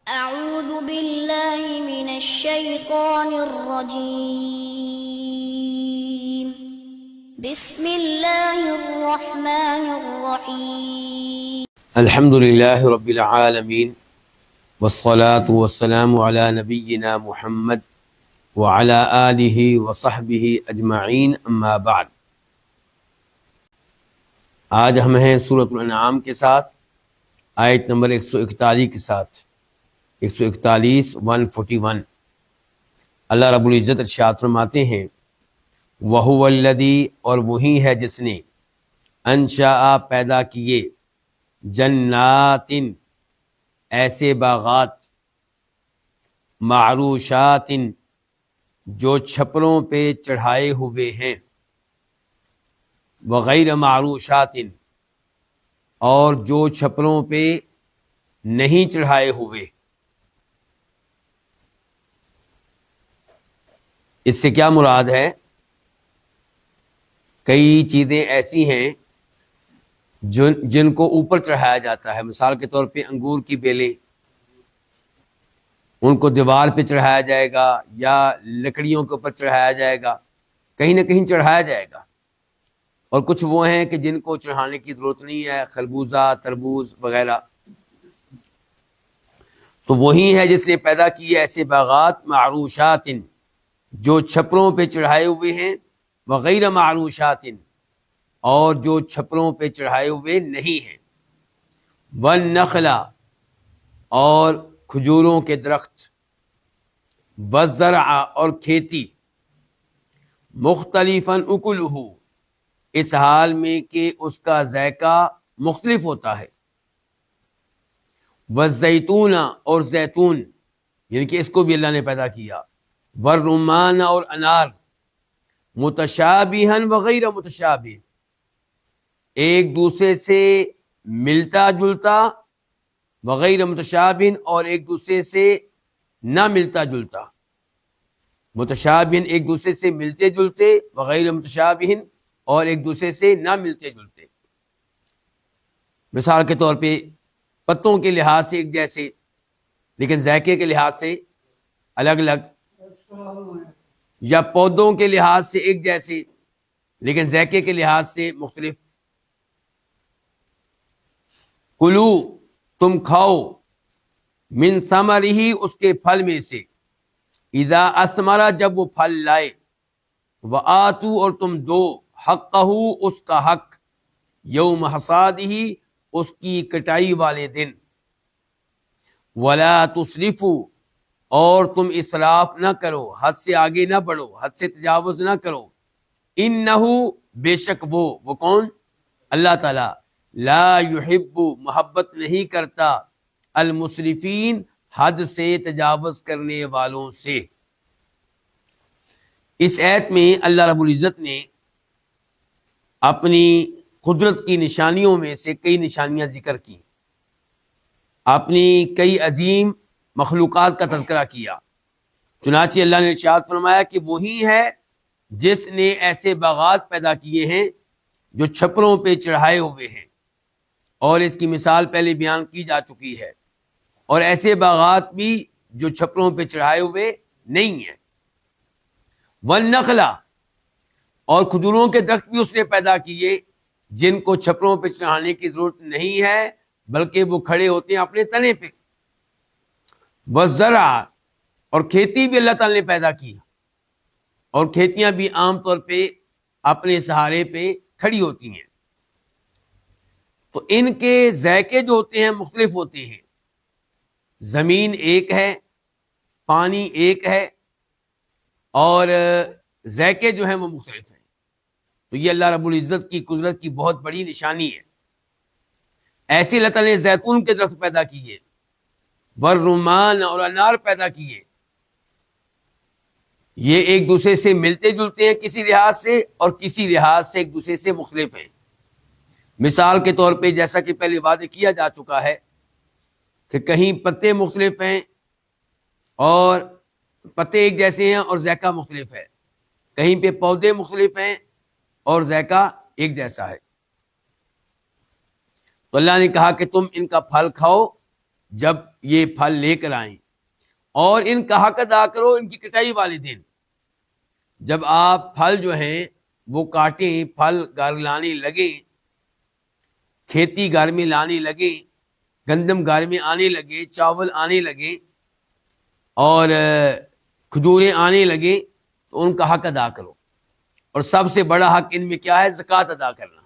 أعوذ بالله من الشيطان الرجيم بسم الله الرحمن الرحيم الحمد للہ رب العالمین والصلاة والسلام علی نبینا محمد وعلی آلہ وصحبہ اجمعین، اما بعد۔ آج ہم ہیں سورۃ الانعام کے ساتھ، آیت نمبر 141 کے ساتھ، 141 اللہ رب العزت ارشاد فرماتے ہیں، وَهُوَ الَّذِي، اور وہی ہے جس نے، انشاء پیدا کیے، جنات ایسے باغات، معروشات جو چھپروں پہ چڑھائے ہوئے ہیں، وغیر معروشات اور جو چھپروں پہ نہیں چڑھائے ہوئے۔ اس سے کیا مراد ہے؟ کئی چیزیں ایسی ہیں جن کو اوپر چڑھایا جاتا ہے، مثال کے طور پہ انگور کی بیلیں، ان کو دیوار پہ چڑھایا جائے گا یا لکڑیوں کے اوپر چڑھایا جائے گا، کہیں نہ کہیں چڑھایا جائے گا۔ اور کچھ وہ ہیں کہ جن کو چڑھانے کی ضرورت نہیں ہے، خربوزہ، تربوز وغیرہ۔ تو وہی ہے جس نے پیدا کیے ایسے باغات، معروشات جو چھپروں پہ چڑھائے ہوئے ہیں، وغیر معروشات اور جو چھپروں پہ چڑھائے ہوئے نہیں ہیں، والنخل اور کھجوروں کے درخت، والزرع اور کھیتی، مختلفاً اکلہ اس حال میں کہ اس کا ذائقہ مختلف ہوتا ہے، والزیتون اور زیتون یعنی کہ اس کو بھی اللہ نے پیدا کیا، والرمان اور انار، متشابہاً وغیر متشابہ ایک دوسرے سے ملتا جلتا، وغیر متشابہ اور ایک دوسرے سے نہ ملتا جلتا، متشابہ ایک دوسرے سے ملتے جلتے، وغیر متشابہ اور ایک دوسرے سے نہ ملتے جلتے۔ مثال کے طور پہ پتوں کے لحاظ سے ایک جیسے لیکن ذائقے کے لحاظ سے الگ الگ، یا پودوں کے لحاظ سے ایک جیسے لیکن ذائقے کے لحاظ سے مختلف۔ کلو تم کھاؤ، من ثمرہ اس کے پھل میں سے، اذا اثمر جب وہ پھل لائے، وآتو اور تم دو، حقہ اس کا حق، یوم حصادہ اس کی کٹائی والے دن، ولا تسرفوا اور تم اسراف نہ کرو، حد سے آگے نہ بڑھو، حد سے تجاوز نہ کرو، انہ بے شک وہ کون؟ اللہ تعالی، لا یحب محبت نہیں کرتا، المسرفین حد سے تجاوز کرنے والوں سے۔ اس آیت میں اللہ رب العزت نے اپنی قدرت کی نشانیوں میں سے کئی نشانیاں ذکر کی، اپنی کئی عظیم مخلوقات کا تذکرہ کیا۔ چنانچہ اللہ نے ارشاد فرمایا کہ وہی ہے جس نے ایسے باغات پیدا کیے ہیں جو چھپروں پہ چڑھائے ہوئے ہیں، اور اس کی مثال پہلے بیان کی جا چکی ہے، اور ایسے باغات بھی جو چھپروں پہ چڑھائے ہوئے نہیں ہیں۔ والنخل اور کھجوروں کے درخت بھی اس نے پیدا کیے جن کو چھپروں پہ چڑھانے کی ضرورت نہیں ہے بلکہ وہ کھڑے ہوتے ہیں اپنے تنے پہ۔ والزرع اور کھیتی بھی اللہ تعالی نے پیدا کی، اور کھیتیاں بھی عام طور پہ اپنے سہارے پہ کھڑی ہوتی ہیں، تو ان کے ذائقے جو ہوتے ہیں مختلف ہوتے ہیں۔ زمین ایک ہے، پانی ایک ہے، اور ذائقے جو ہیں وہ مختلف ہیں۔ تو یہ اللہ رب العزت کی قدرت کی بہت بڑی نشانی ہے۔ ایسے اللہ تعالیٰ نے زیتون کے درخت پیدا کیے، والرمان اور انار پیدا کیے، یہ ایک دوسرے سے ملتے جلتے ہیں کسی لحاظ سے، اور کسی لحاظ سے ایک دوسرے سے مختلف ہیں۔ مثال کے طور پہ جیسا کہ پہلے وعدہ کیا جا چکا ہے کہ کہیں پتے مختلف ہیں اور پتے ایک جیسے ہیں اور ذائقہ مختلف ہے، کہیں پہ پودے مختلف ہیں اور ذائقہ ایک جیسا ہے۔ تو اللہ نے کہا کہ تم ان کا پھل کھاؤ جب یہ پھل لے کر آئیں، اور ان کا حق ادا کرو ان کی کٹائی والے دن۔ جب آپ پھل جو ہیں وہ کاٹیں، پھل گھر لانے لگیں، کھیتی گھر میں لانے لگیں، گندم گھر میں آنے لگے، چاول آنے لگے اور کھجوریں آنے لگیں، تو ان کا حق ادا کرو۔ اور سب سے بڑا حق ان میں کیا ہے؟ زکوٰۃ ادا کرنا۔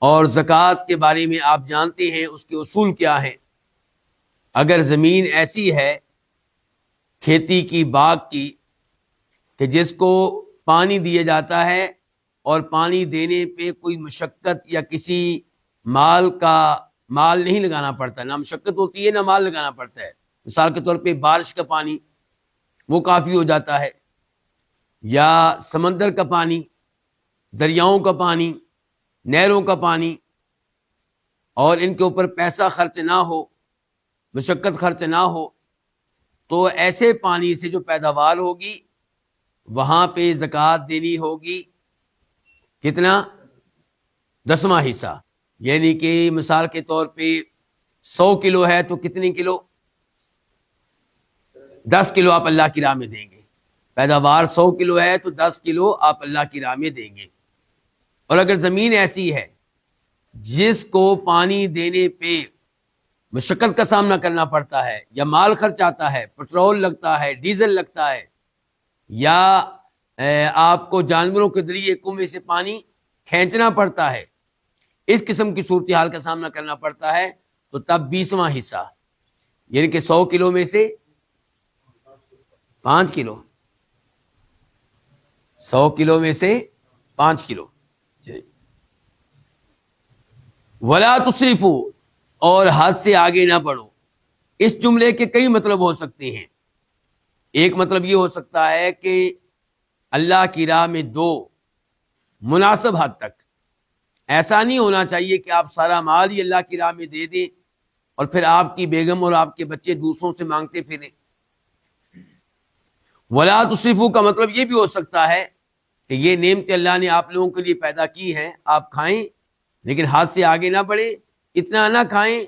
اور زکوٰۃ کے بارے میں آپ جانتے ہیں اس کے اصول کیا ہیں۔ اگر زمین ایسی ہے کھیتی کی، باغ کی، کہ جس کو پانی دیا جاتا ہے اور پانی دینے پہ کوئی مشقت یا کسی مال نہیں لگانا پڑتا، نہ مشقت ہوتی ہے نہ مال لگانا پڑتا ہے، مثال کے طور پہ بارش کا پانی وہ کافی ہو جاتا ہے، یا سمندر کا پانی، دریاؤں کا پانی، نہروں کا پانی، اور ان کے اوپر پیسہ خرچ نہ ہو، مشقت خرچ نہ ہو، تو ایسے پانی سے جو پیداوار ہوگی وہاں پہ زکوٰۃ دینی ہوگی۔ کتنا؟ 10واں حصہ، یعنی کہ مثال کے طور پہ 100 کلو ہے تو کتنے کلو؟ 10 کلو آپ اللہ کی راہ میں دیں گے۔ پیداوار 100 کلو ہے تو 10 کلو آپ اللہ کی راہ میں دیں گے۔ اور اگر زمین ایسی ہے جس کو پانی دینے پہ مشقت کا سامنا کرنا پڑتا ہے، یا مال خرچ آتا ہے، پٹرول لگتا ہے، ڈیزل لگتا ہے، یا آپ کو جانوروں کے ذریعے کنویں سے پانی کھینچنا پڑتا ہے، اس قسم کی صورتحال کا سامنا کرنا پڑتا ہے، تو تب 20واں حصہ، یعنی کہ 100 کلو میں سے 5 کلو، 100 کلو میں سے 5 کلو۔ وَلَا تُسْرِفُوا، اور حد سے آگے نہ بڑھو۔ اس جملے کے کئی مطلب ہو سکتے ہیں۔ ایک مطلب یہ ہو سکتا ہے کہ اللہ کی راہ میں دو، مناسب حد تک۔ ایسا نہیں ہونا چاہیے کہ آپ سارا مال ہی اللہ کی راہ میں دے دیں اور پھر آپ کی بیگم اور آپ کے بچے دوسروں سے مانگتے پھریں۔ وَلَا تُسْرِفُوا کا مطلب یہ بھی ہو سکتا ہے کہ یہ نعمتیں اللہ نے آپ لوگوں کے لیے پیدا کی ہیں، آپ کھائیں لیکن حد سے آگے نہ بڑھیں، اتنا نہ کھائیں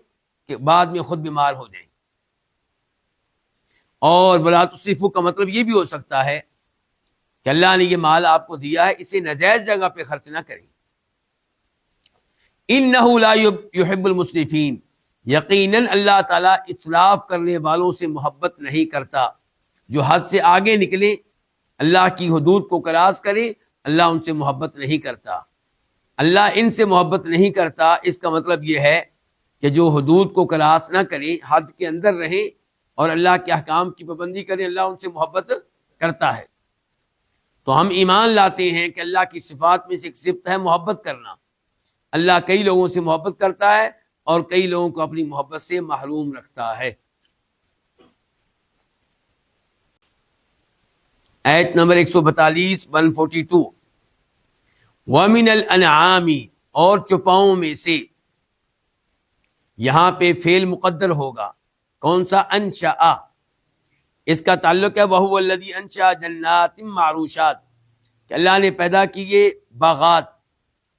کہ بعد میں خود بیمار ہو جائیں۔ اور وَلَا تُسْرِفُوا کا مطلب یہ بھی ہو سکتا ہے کہ اللہ نے یہ مال آپ کو دیا ہے، اسے ناجائز جگہ پہ خرچ نہ کریں۔ اِنَّهُ لَا يُحِبُّ الْمُسْرِفِينَ، یقیناً اللہ تعالیٰ اسراف کرنے والوں سے محبت نہیں کرتا۔ جو حد سے آگے نکلے، اللہ کی حدود کو کراس کرے، اللہ ان سے محبت نہیں کرتا۔ اللہ ان سے محبت نہیں کرتا، اس کا مطلب یہ ہے کہ جو حدود کو کراس نہ کریں، حد کے اندر رہیں اور اللہ کے احکام کی پابندی کریں، اللہ ان سے محبت کرتا ہے۔ تو ہم ایمان لاتے ہیں کہ اللہ کی صفات میں سے ایک صفت ہے محبت کرنا۔ اللہ کئی لوگوں سے محبت کرتا ہے اور کئی لوگوں کو اپنی محبت سے محروم رکھتا ہے۔ آیت نمبر 142 142، وَمِنَ الْأَنْعَامِ، اور چوپاؤں میں سے، یہاں پہ فعل مقدر ہوگا، کون سا؟ انشاء، اس کا تعلق ہے وَهُوَ الَّذِي أَنشَأَ جَنَّاتٍ مَعْرُوشَاتٍ، کہ اللہ نے پیدا کیے باغات،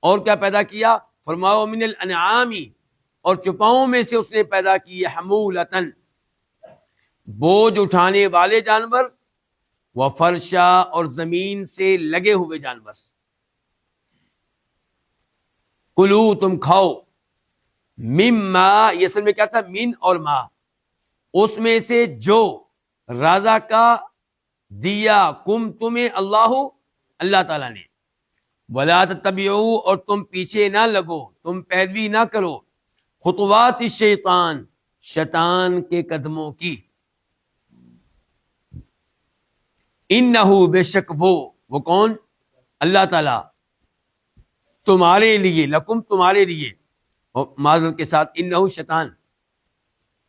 اور کیا پیدا کیا؟ فرمایا وَمِنَ الْأَنْعَامِ، اور چوپاؤں میں سے اس نے پیدا کیے حمولتاً، بوجھ اٹھانے والے جانور، وفرشا، اور زمین سے لگے ہوئے جانور۔ کلو، تم کھاؤ، مما، یہ اصل میں کیا تھا؟ من اور ما، اس میں سے جو رازا کا دیا کم تمہیں اللہ تعالیٰ نے، ولا تتبعوا، اور تم پیچھے نہ لگو، تم پیروی نہ کرو، خطوات الشیطان، شیطان کے قدموں کی، انہو، بے شک وہ کون؟ اللہ تعالیٰ، تمہارے لیے، لکم، تمہارے لیے، اور معذرت کے ساتھ انہو شیطان،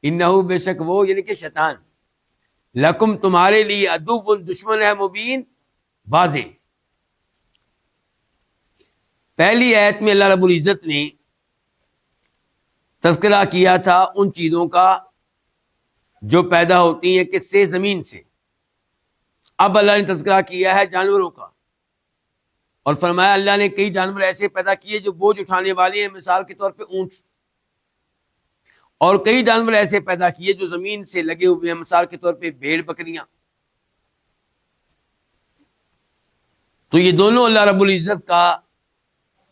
انہو بے شک وہ، یعنی کہ شیطان، لکم تمہارے لیے، عدو، دشمن ہے، مبین، واضح۔ پہلی آیت میں اللہ رب العزت نے تذکرہ کیا تھا ان چیزوں کا جو پیدا ہوتی ہیں کس سے؟ زمین سے۔ اب اللہ نے تذکرہ کیا ہے جانوروں کا، اور فرمایا اللہ نے کئی جانور ایسے پیدا کیے جو بوجھ اٹھانے والے ہیں، مثال کے طور پہ اونٹ، اور کئی جانور ایسے پیدا کیے جو زمین سے لگے ہوئے ہیں، مثال کے طور پہ بھیڑ بکریاں. تو یہ دونوں اللہ رب العزت کا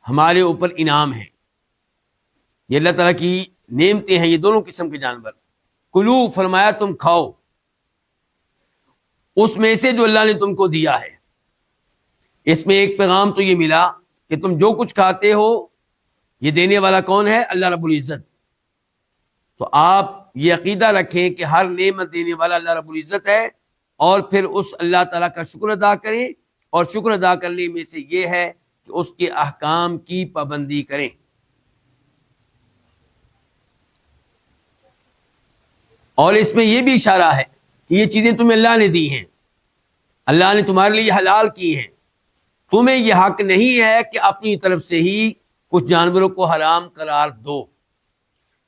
ہمارے اوپر انعام ہے، یہ اللہ تعالیٰ کی نعمتیں ہیں، یہ دونوں قسم کے جانور. کلو فرمایا تم کھاؤ اس میں سے جو اللہ نے تم کو دیا ہے. اس میں ایک پیغام تو یہ ملا کہ تم جو کچھ کھاتے ہو یہ دینے والا کون ہے؟ اللہ رب العزت. تو آپ یہ عقیدہ رکھیں کہ ہر نعمت دینے والا اللہ رب العزت ہے، اور پھر اس اللہ تعالیٰ کا شکر ادا کریں، اور شکر ادا کرنے میں سے یہ ہے کہ اس کے احکام کی پابندی کریں. اور اس میں یہ بھی اشارہ ہے کہ یہ چیزیں تمہیں اللہ نے دی ہیں، اللہ نے تمہارے لیے حلال کی ہیں. تمہیں یہ حق نہیں ہے کہ اپنی طرف سے ہی کچھ جانوروں کو حرام قرار دو.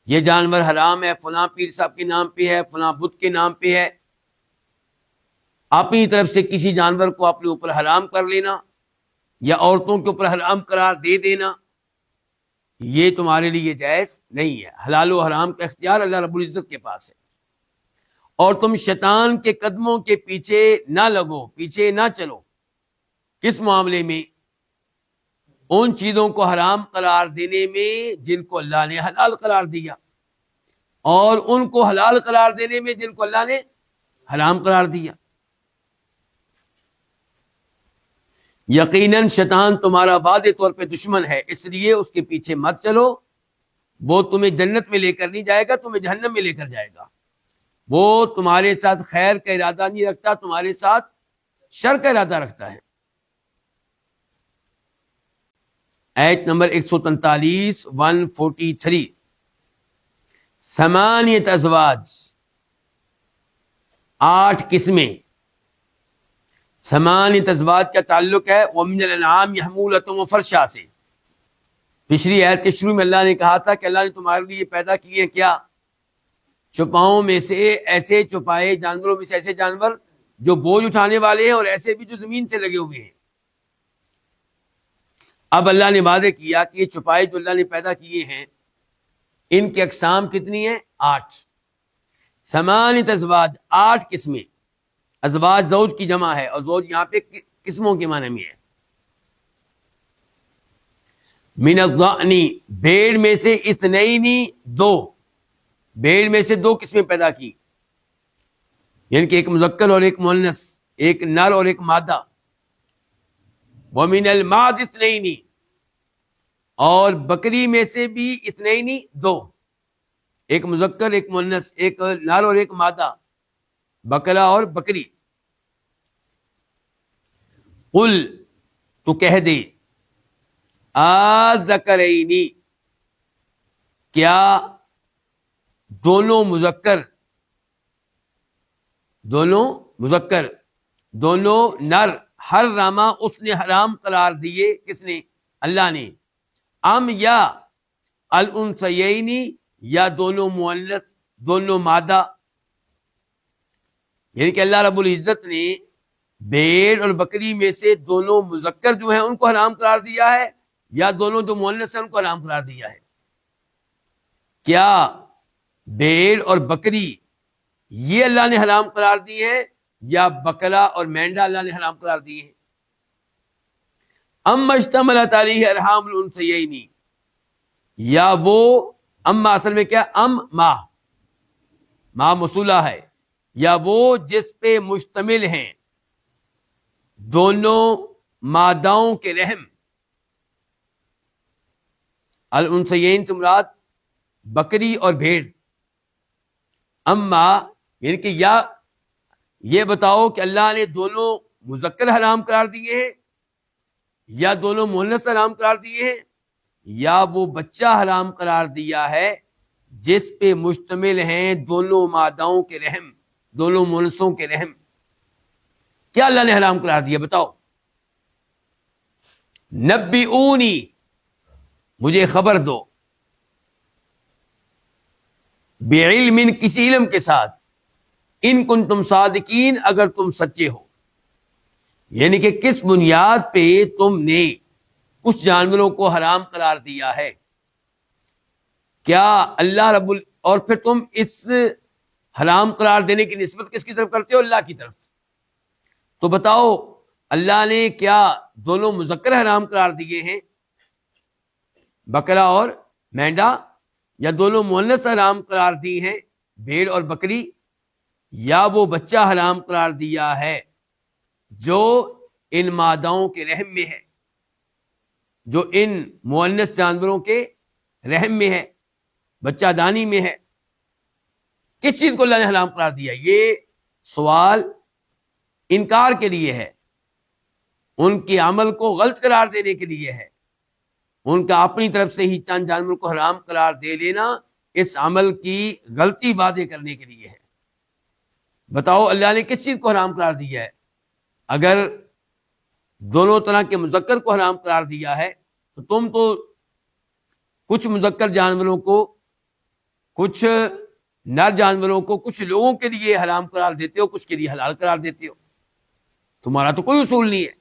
یہ جانور حرام ہے، فلاں پیر صاحب کے نام پہ ہے، فلاں بت کے نام پہ ہے. اپنی طرف سے کسی جانور کو اپنے اوپر حرام کر لینا یا عورتوں کے اوپر حرام قرار دے دینا، یہ تمہارے لیے جائز نہیں ہے. حلال و حرام کا اختیار اللہ رب العزت کے پاس ہے. اور تم شیطان کے قدموں کے پیچھے نہ لگو، پیچھے نہ چلو. کس معاملے میں؟ ان چیزوں کو حرام قرار دینے میں جن کو اللہ نے حلال قرار دیا، اور ان کو حلال قرار دینے میں جن کو اللہ نے حرام قرار دیا. یقیناً شیطان تمہارا واضح طور پہ دشمن ہے، اس لیے اس کے پیچھے مت چلو. وہ تمہیں جنت میں لے کر نہیں جائے گا، تمہیں جہنم میں لے کر جائے گا. وہ تمہارے ساتھ خیر کا ارادہ نہیں رکھتا، تمہارے ساتھ شر کا ارادہ رکھتا ہے. آیت نمبر 143 143. ثمانیت ازواج، 8 قسمیں. ثمانیت ازواج کا تعلق ہے وَمِنَ الْأَنْعَامِ حَمُولَةٌ وَفَرْشًا سے. پچھلی آیت کے شروع میں اللہ نے کہا تھا کہ اللہ نے تمہارے لیے پیدا کیے ہیں کیا؟ چوپاؤں میں سے ایسے چوپائے جانوروں میں سے ایسے جانور جو بوجھ اٹھانے والے ہیں، اور ایسے بھی جو زمین سے لگے ہوئے ہیں. اب اللہ نے وعدے کیا کہ یہ چوپائے جو اللہ نے پیدا کیے ہیں ان کی اقسام کتنی ہیں؟ 8. ثمانیت ازواج، 8 قسمیں. ازواج زوج کی جمع ہے، اور زوج یہاں پہ قسموں کے معنی میں ہے. من الضأن، بھیڑ میں سے 2، 2. بھیڑ میں سے 2 قسمیں پیدا کی، یعنی کہ ایک مذکر اور ایک مؤنث، ایک نر اور ایک مادہ. ومن الماعز 2، اور بکری میں سے بھی 2، 2. ایک مذکر ایک مؤنث، ایک نر اور ایک مادہ، بکرا اور بکری. قل، تو کہہ دے، آذکرینی، کیا دونوں مذکر، دونوں نر حرما اس نے حرام قرار دیے، کس نے؟ اللہ نے. ام یا الانثیین، یا دونوں مؤنث، دونوں مادہ. یعنی کہ اللہ رب العزت نے بھیڑ اور بکری میں سے دونوں مذکر جو ہیں ان کو حرام قرار دیا ہے، یا دونوں جو مؤنث ہیں ان کو حرام قرار دیا ہے؟ کیا بھیڑ اور بکری یہ اللہ نے حرام قرار دی ہے، یا بکرا اور مینڈا اللہ نے حرام قرار دی ہے؟ ام اشتملت علیہ ارحام الانثیین، یا وہ اما اصل میں کیا؟ ام ما موصولہ ہے، یا وہ جس پہ مشتمل ہیں دونوں ماداؤں کے رحم. الانثیین سے مراد بکری اور بھیڑ. اما یعنی کہ یا یہ بتاؤ کہ اللہ نے دونوں مذکر حرام قرار دیے ہیں، یا دونوں مؤنث حرام قرار دیے ہیں، یا وہ بچہ حرام قرار دیا ہے جس پہ مشتمل ہیں دونوں ماداؤں کے رحم، دونوں مؤنثوں کے رحم. کیا اللہ نے حرام قرار دیا؟ بتاؤ. نبئونی، مجھے خبر دو، بعلم، کسی علم کے ساتھ، ان کنتم صادقین، اگر تم سچے ہو. یعنی کہ کس بنیاد پہ تم نے کچھ جانوروں کو حرام قرار دیا ہے؟ کیا اللہ رب اور پھر تم اس حرام قرار دینے کی نسبت کس کی طرف کرتے ہو؟ اللہ کی طرف. تو بتاؤ اللہ نے کیا دونوں مذکر حرام قرار دیے ہیں، بکرا اور مینڈا، یا دونوں مؤنث حرام قرار دی ہیں، بھیڑ اور بکری، یا وہ بچہ حرام قرار دیا ہے جو ان ماداؤں کے رحم میں ہے، جو ان مؤنث جانوروں کے رحم میں ہے، بچہ دانی میں ہے؟ کس چیز کو اللہ نے حرام قرار دیا؟ یہ سوال انکار کے لیے ہے، ان کے عمل کو غلط قرار دینے کے لیے ہے، ان کا اپنی طرف سے ہی چند جانوروں کو حرام قرار دے لینا اس عمل کی غلطی وعدے کرنے کے لیے ہے. بتاؤ اللہ نے کس چیز کو حرام قرار دیا ہے؟ اگر دونوں طرح کے مذکر کو حرام قرار دیا ہے تو تم تو کچھ مذکر جانوروں کو، کچھ نر جانوروں کو، کچھ لوگوں کے لیے حرام قرار دیتے ہو، کچھ کے لیے حلال قرار دیتے ہو. تمہارا تو کوئی اصول نہیں ہے.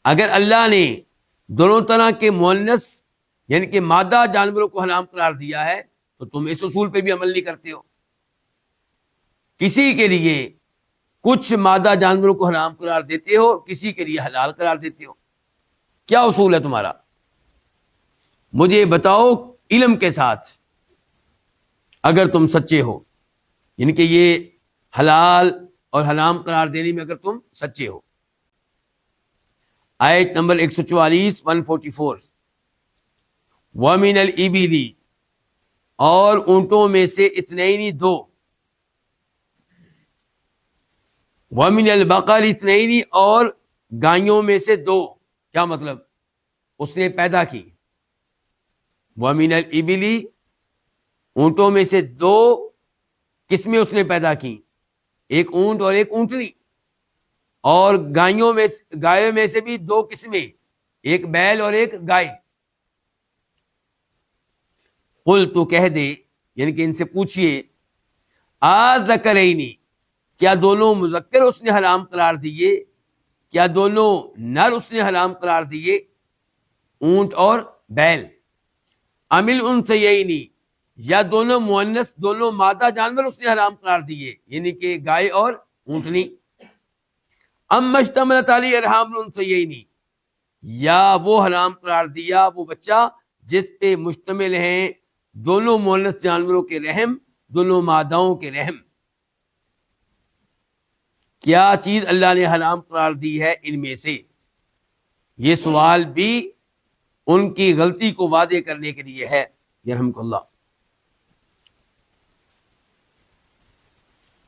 اگر اللہ نے دونوں طرح کے مؤنث یعنی کہ مادہ جانوروں کو حرام قرار دیا ہے تو تم اس اصول پہ بھی عمل نہیں کرتے ہو. کسی کے لیے کچھ مادہ جانوروں کو حرام قرار دیتے ہو، کسی کے لیے حلال قرار دیتے ہو. کیا اصول ہے تمہارا؟ مجھے بتاؤ علم کے ساتھ، اگر تم سچے ہو، یعنی کہ یہ حلال اور حرام قرار دینے میں اگر تم سچے ہو. آیت نمبر 144 144 وَمِنَ الْإِبِلِ، اور اونٹوں میں سے اثنین دو، وَمِنَ الْبَقَرِ اثنین، اور گائیوں میں سے دو. کیا مطلب؟ اس نے پیدا کی. وَمِنَ الْإِبِلِ، اونٹوں میں سے دو قسمیں اس نے پیدا کی، ایک اونٹ اور ایک اونٹنی. اور گائیوں میں سے بھی دو قسمیں، ایک بیل اور ایک گائے. قل، تو کہہ دے، یعنی کہ ان سے پوچھئے، آذکرین، کیا دونوں مذکر اس نے حرام قرار دیے؟ کیا دونوں نر اس نے حرام قرار دیے، اونٹ اور بیل؟ ام الانثیین، یا دونوں مؤنث، دونوں مادہ جانور اس نے حرام قرار دیے، یعنی کہ گائے اور اونٹنی؟ ام اشتملت علی ارحام الانثیین، یا وہ حرام قرار دیا وہ بچہ جس پہ مشتمل ہیں دونوں مؤنث جانوروں کے رحم، دونوں ماداؤں کے رحم؟ کیا چیز اللہ نے حرام قرار دی ہے ان میں سے؟ یہ سوال بھی ان کی غلطی کو واضح کرنے کے لیے ہے. یرحمک اللہ.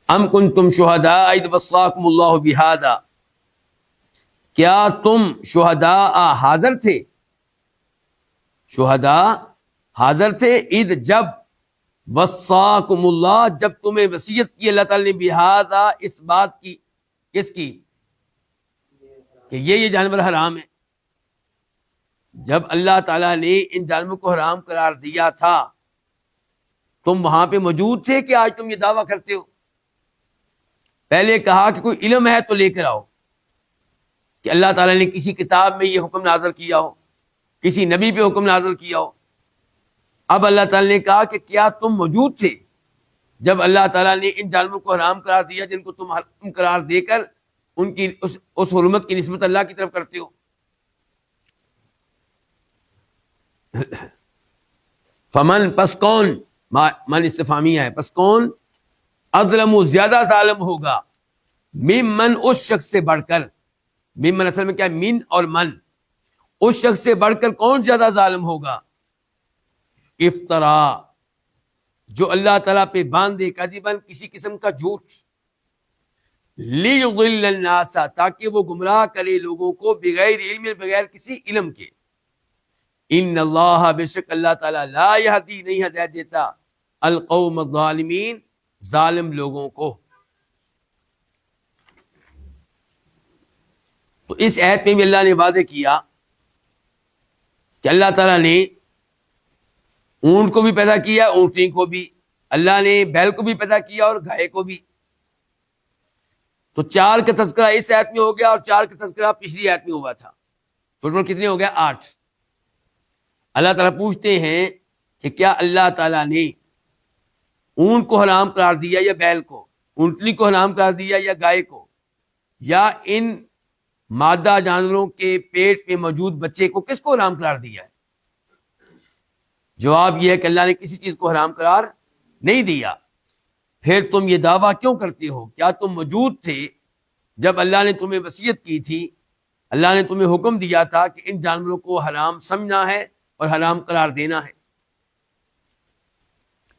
ام کنتم شہداء اذ وصاکم اللہ بہذا، کیا تم شہداء حاضر تھے، شہداء حاضر تھے، اذ جب، وصاکم اللہ جب تمہیں وصیت کی اللہ تعالی نے، بہذا اس بات کی، کس کی؟ کہ یہ جانور حرام ہے. جب اللہ تعالیٰ نے ان جانوروں کو حرام قرار دیا تھا تم وہاں پہ موجود تھے کہ آج تم یہ دعویٰ کرتے ہو؟ پہلے کہا کہ کوئی علم ہے تو لے کر آؤ، کہ اللہ تعالیٰ نے کسی کتاب میں یہ حکم نازل کیا ہو، کسی نبی پہ حکم نازل کیا ہو. اب اللہ تعالیٰ نے کہا کہ کیا تم موجود تھے جب اللہ تعالیٰ نے ان جانوروں کو حرام قرار دیا جن کو تم حرام قرار دے کر ان کی اس حرمت کی نسبت اللہ کی طرف کرتے ہو؟ فمن، پس کون، من استفہامیہ ہے، پس کون، اظلم، زیادہ ظالم ہوگا، ممن، اس شخص سے بڑھ کر، ممن اصل میں کیا ہے؟ من اور من، اس شخص سے بڑھ کر کون زیادہ ظالم ہوگا؟ افطرا، جو اللہ تعالیٰ پہ باندھے، کذباً، کسی قسم کا جھوٹ، لیضل الناس، تاکہ وہ گمراہ کرے لوگوں کو، بغیر علم، بغیر کسی علم کے. ان اللہ، بے شک اللہ تعالیٰ، لا یہدی، نہیں ہدایت دیتا، القوم الظالمین، ظالم لوگوں کو. تو اس آیت میں بھی اللہ نے وعدہ کیا کہ اللہ تعالیٰ نے اونٹ کو بھی پیدا کیا، اونٹنی کو بھی، اللہ نے بیل کو بھی پیدا کیا اور گائے کو بھی. تو 4 کا تذکرہ اس آیت میں ہو گیا اور 4 کا تذکرہ پچھلی آیت میں ہوا تھا. ٹوٹل کتنے ہو گیا؟ 8. اللہ تعالیٰ پوچھتے ہیں کہ کیا اللہ تعالیٰ نے اونٹ کو حرام قرار دیا یا بیل کو، اونٹنی کو حرام قرار دیا یا گائے کو، یا ان مادہ جانوروں کے پیٹ میں موجود بچے کو، کس کو حرام قرار دیا ہے؟ جواب یہ ہے کہ اللہ نے کسی چیز کو حرام قرار نہیں دیا۔ پھر تم یہ دعویٰ کیوں کرتے ہو؟ کیا تم موجود تھے جب اللہ نے تمہیں وصیت کی تھی؟ اللہ نے تمہیں حکم دیا تھا کہ ان جانوروں کو حرام سمجھنا ہے اور حرام قرار دینا ہے؟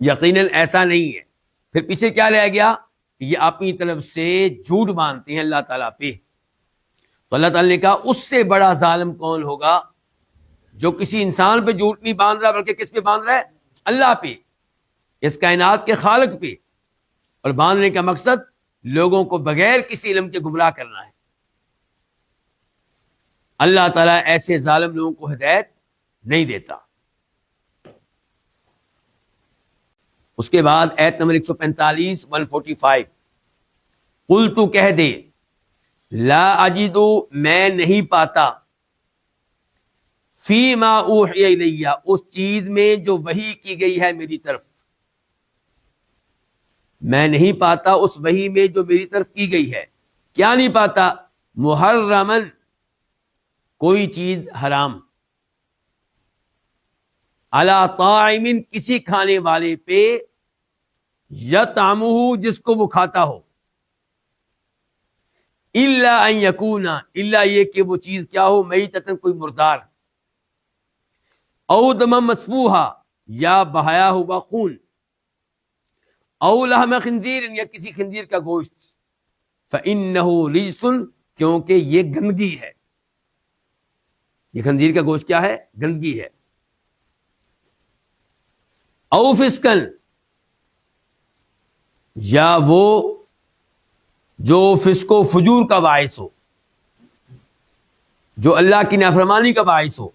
یقیناً ایسا نہیں ہے۔ پھر پیچھے کیا رہ گیا؟ یہ اپنی طرف سے جھوٹ مانتے ہیں اللہ تعالیٰ پہ۔ تو اللہ تعالیٰ نے کہا اس سے بڑا ظالم کون ہوگا جو کسی انسان پہ جھوٹ نہیں باندھ رہا بلکہ کس پہ باندھ رہا ہے؟ اللہ پہ، اس کائنات کے خالق پہ۔ اور باندھنے کا مقصد لوگوں کو بغیر کسی علم کے گمراہ کرنا ہے۔ اللہ تعالیٰ ایسے ظالم لوگوں کو ہدایت نہیں دیتا۔ اس کے بعد ایت نمبر 145 145، قل تو کہہ دے، لا اجدو میں نہیں پاتا، فی ما اوحی الیہ اس چیز میں جو وحی کی گئی ہے میری طرف، میں نہیں پاتا اس وحی میں جو میری طرف کی گئی ہے۔ کیا نہیں پاتا؟ محرمن کوئی چیز حرام، علی طاعم کسی کھانے والے پہ، یطعمہ جس کو وہ کھاتا ہو، الا ان یکون الا یہ کہ وہ چیز کیا ہو، میتۃ کوئی مردار، او دم مسفوحا یا بہایا ہوا خون، او لحم خنزیر یا کسی خنزیر کا گوشت، فإنہ رجس کیونکہ یہ گندگی ہے۔ یہ خنزیر کا گوشت کیا ہے؟ گندگی ہے۔ او فسقن یا وہ جو فسق و فجور کا باعث ہو، جو اللہ کی نافرمانی کا باعث ہو،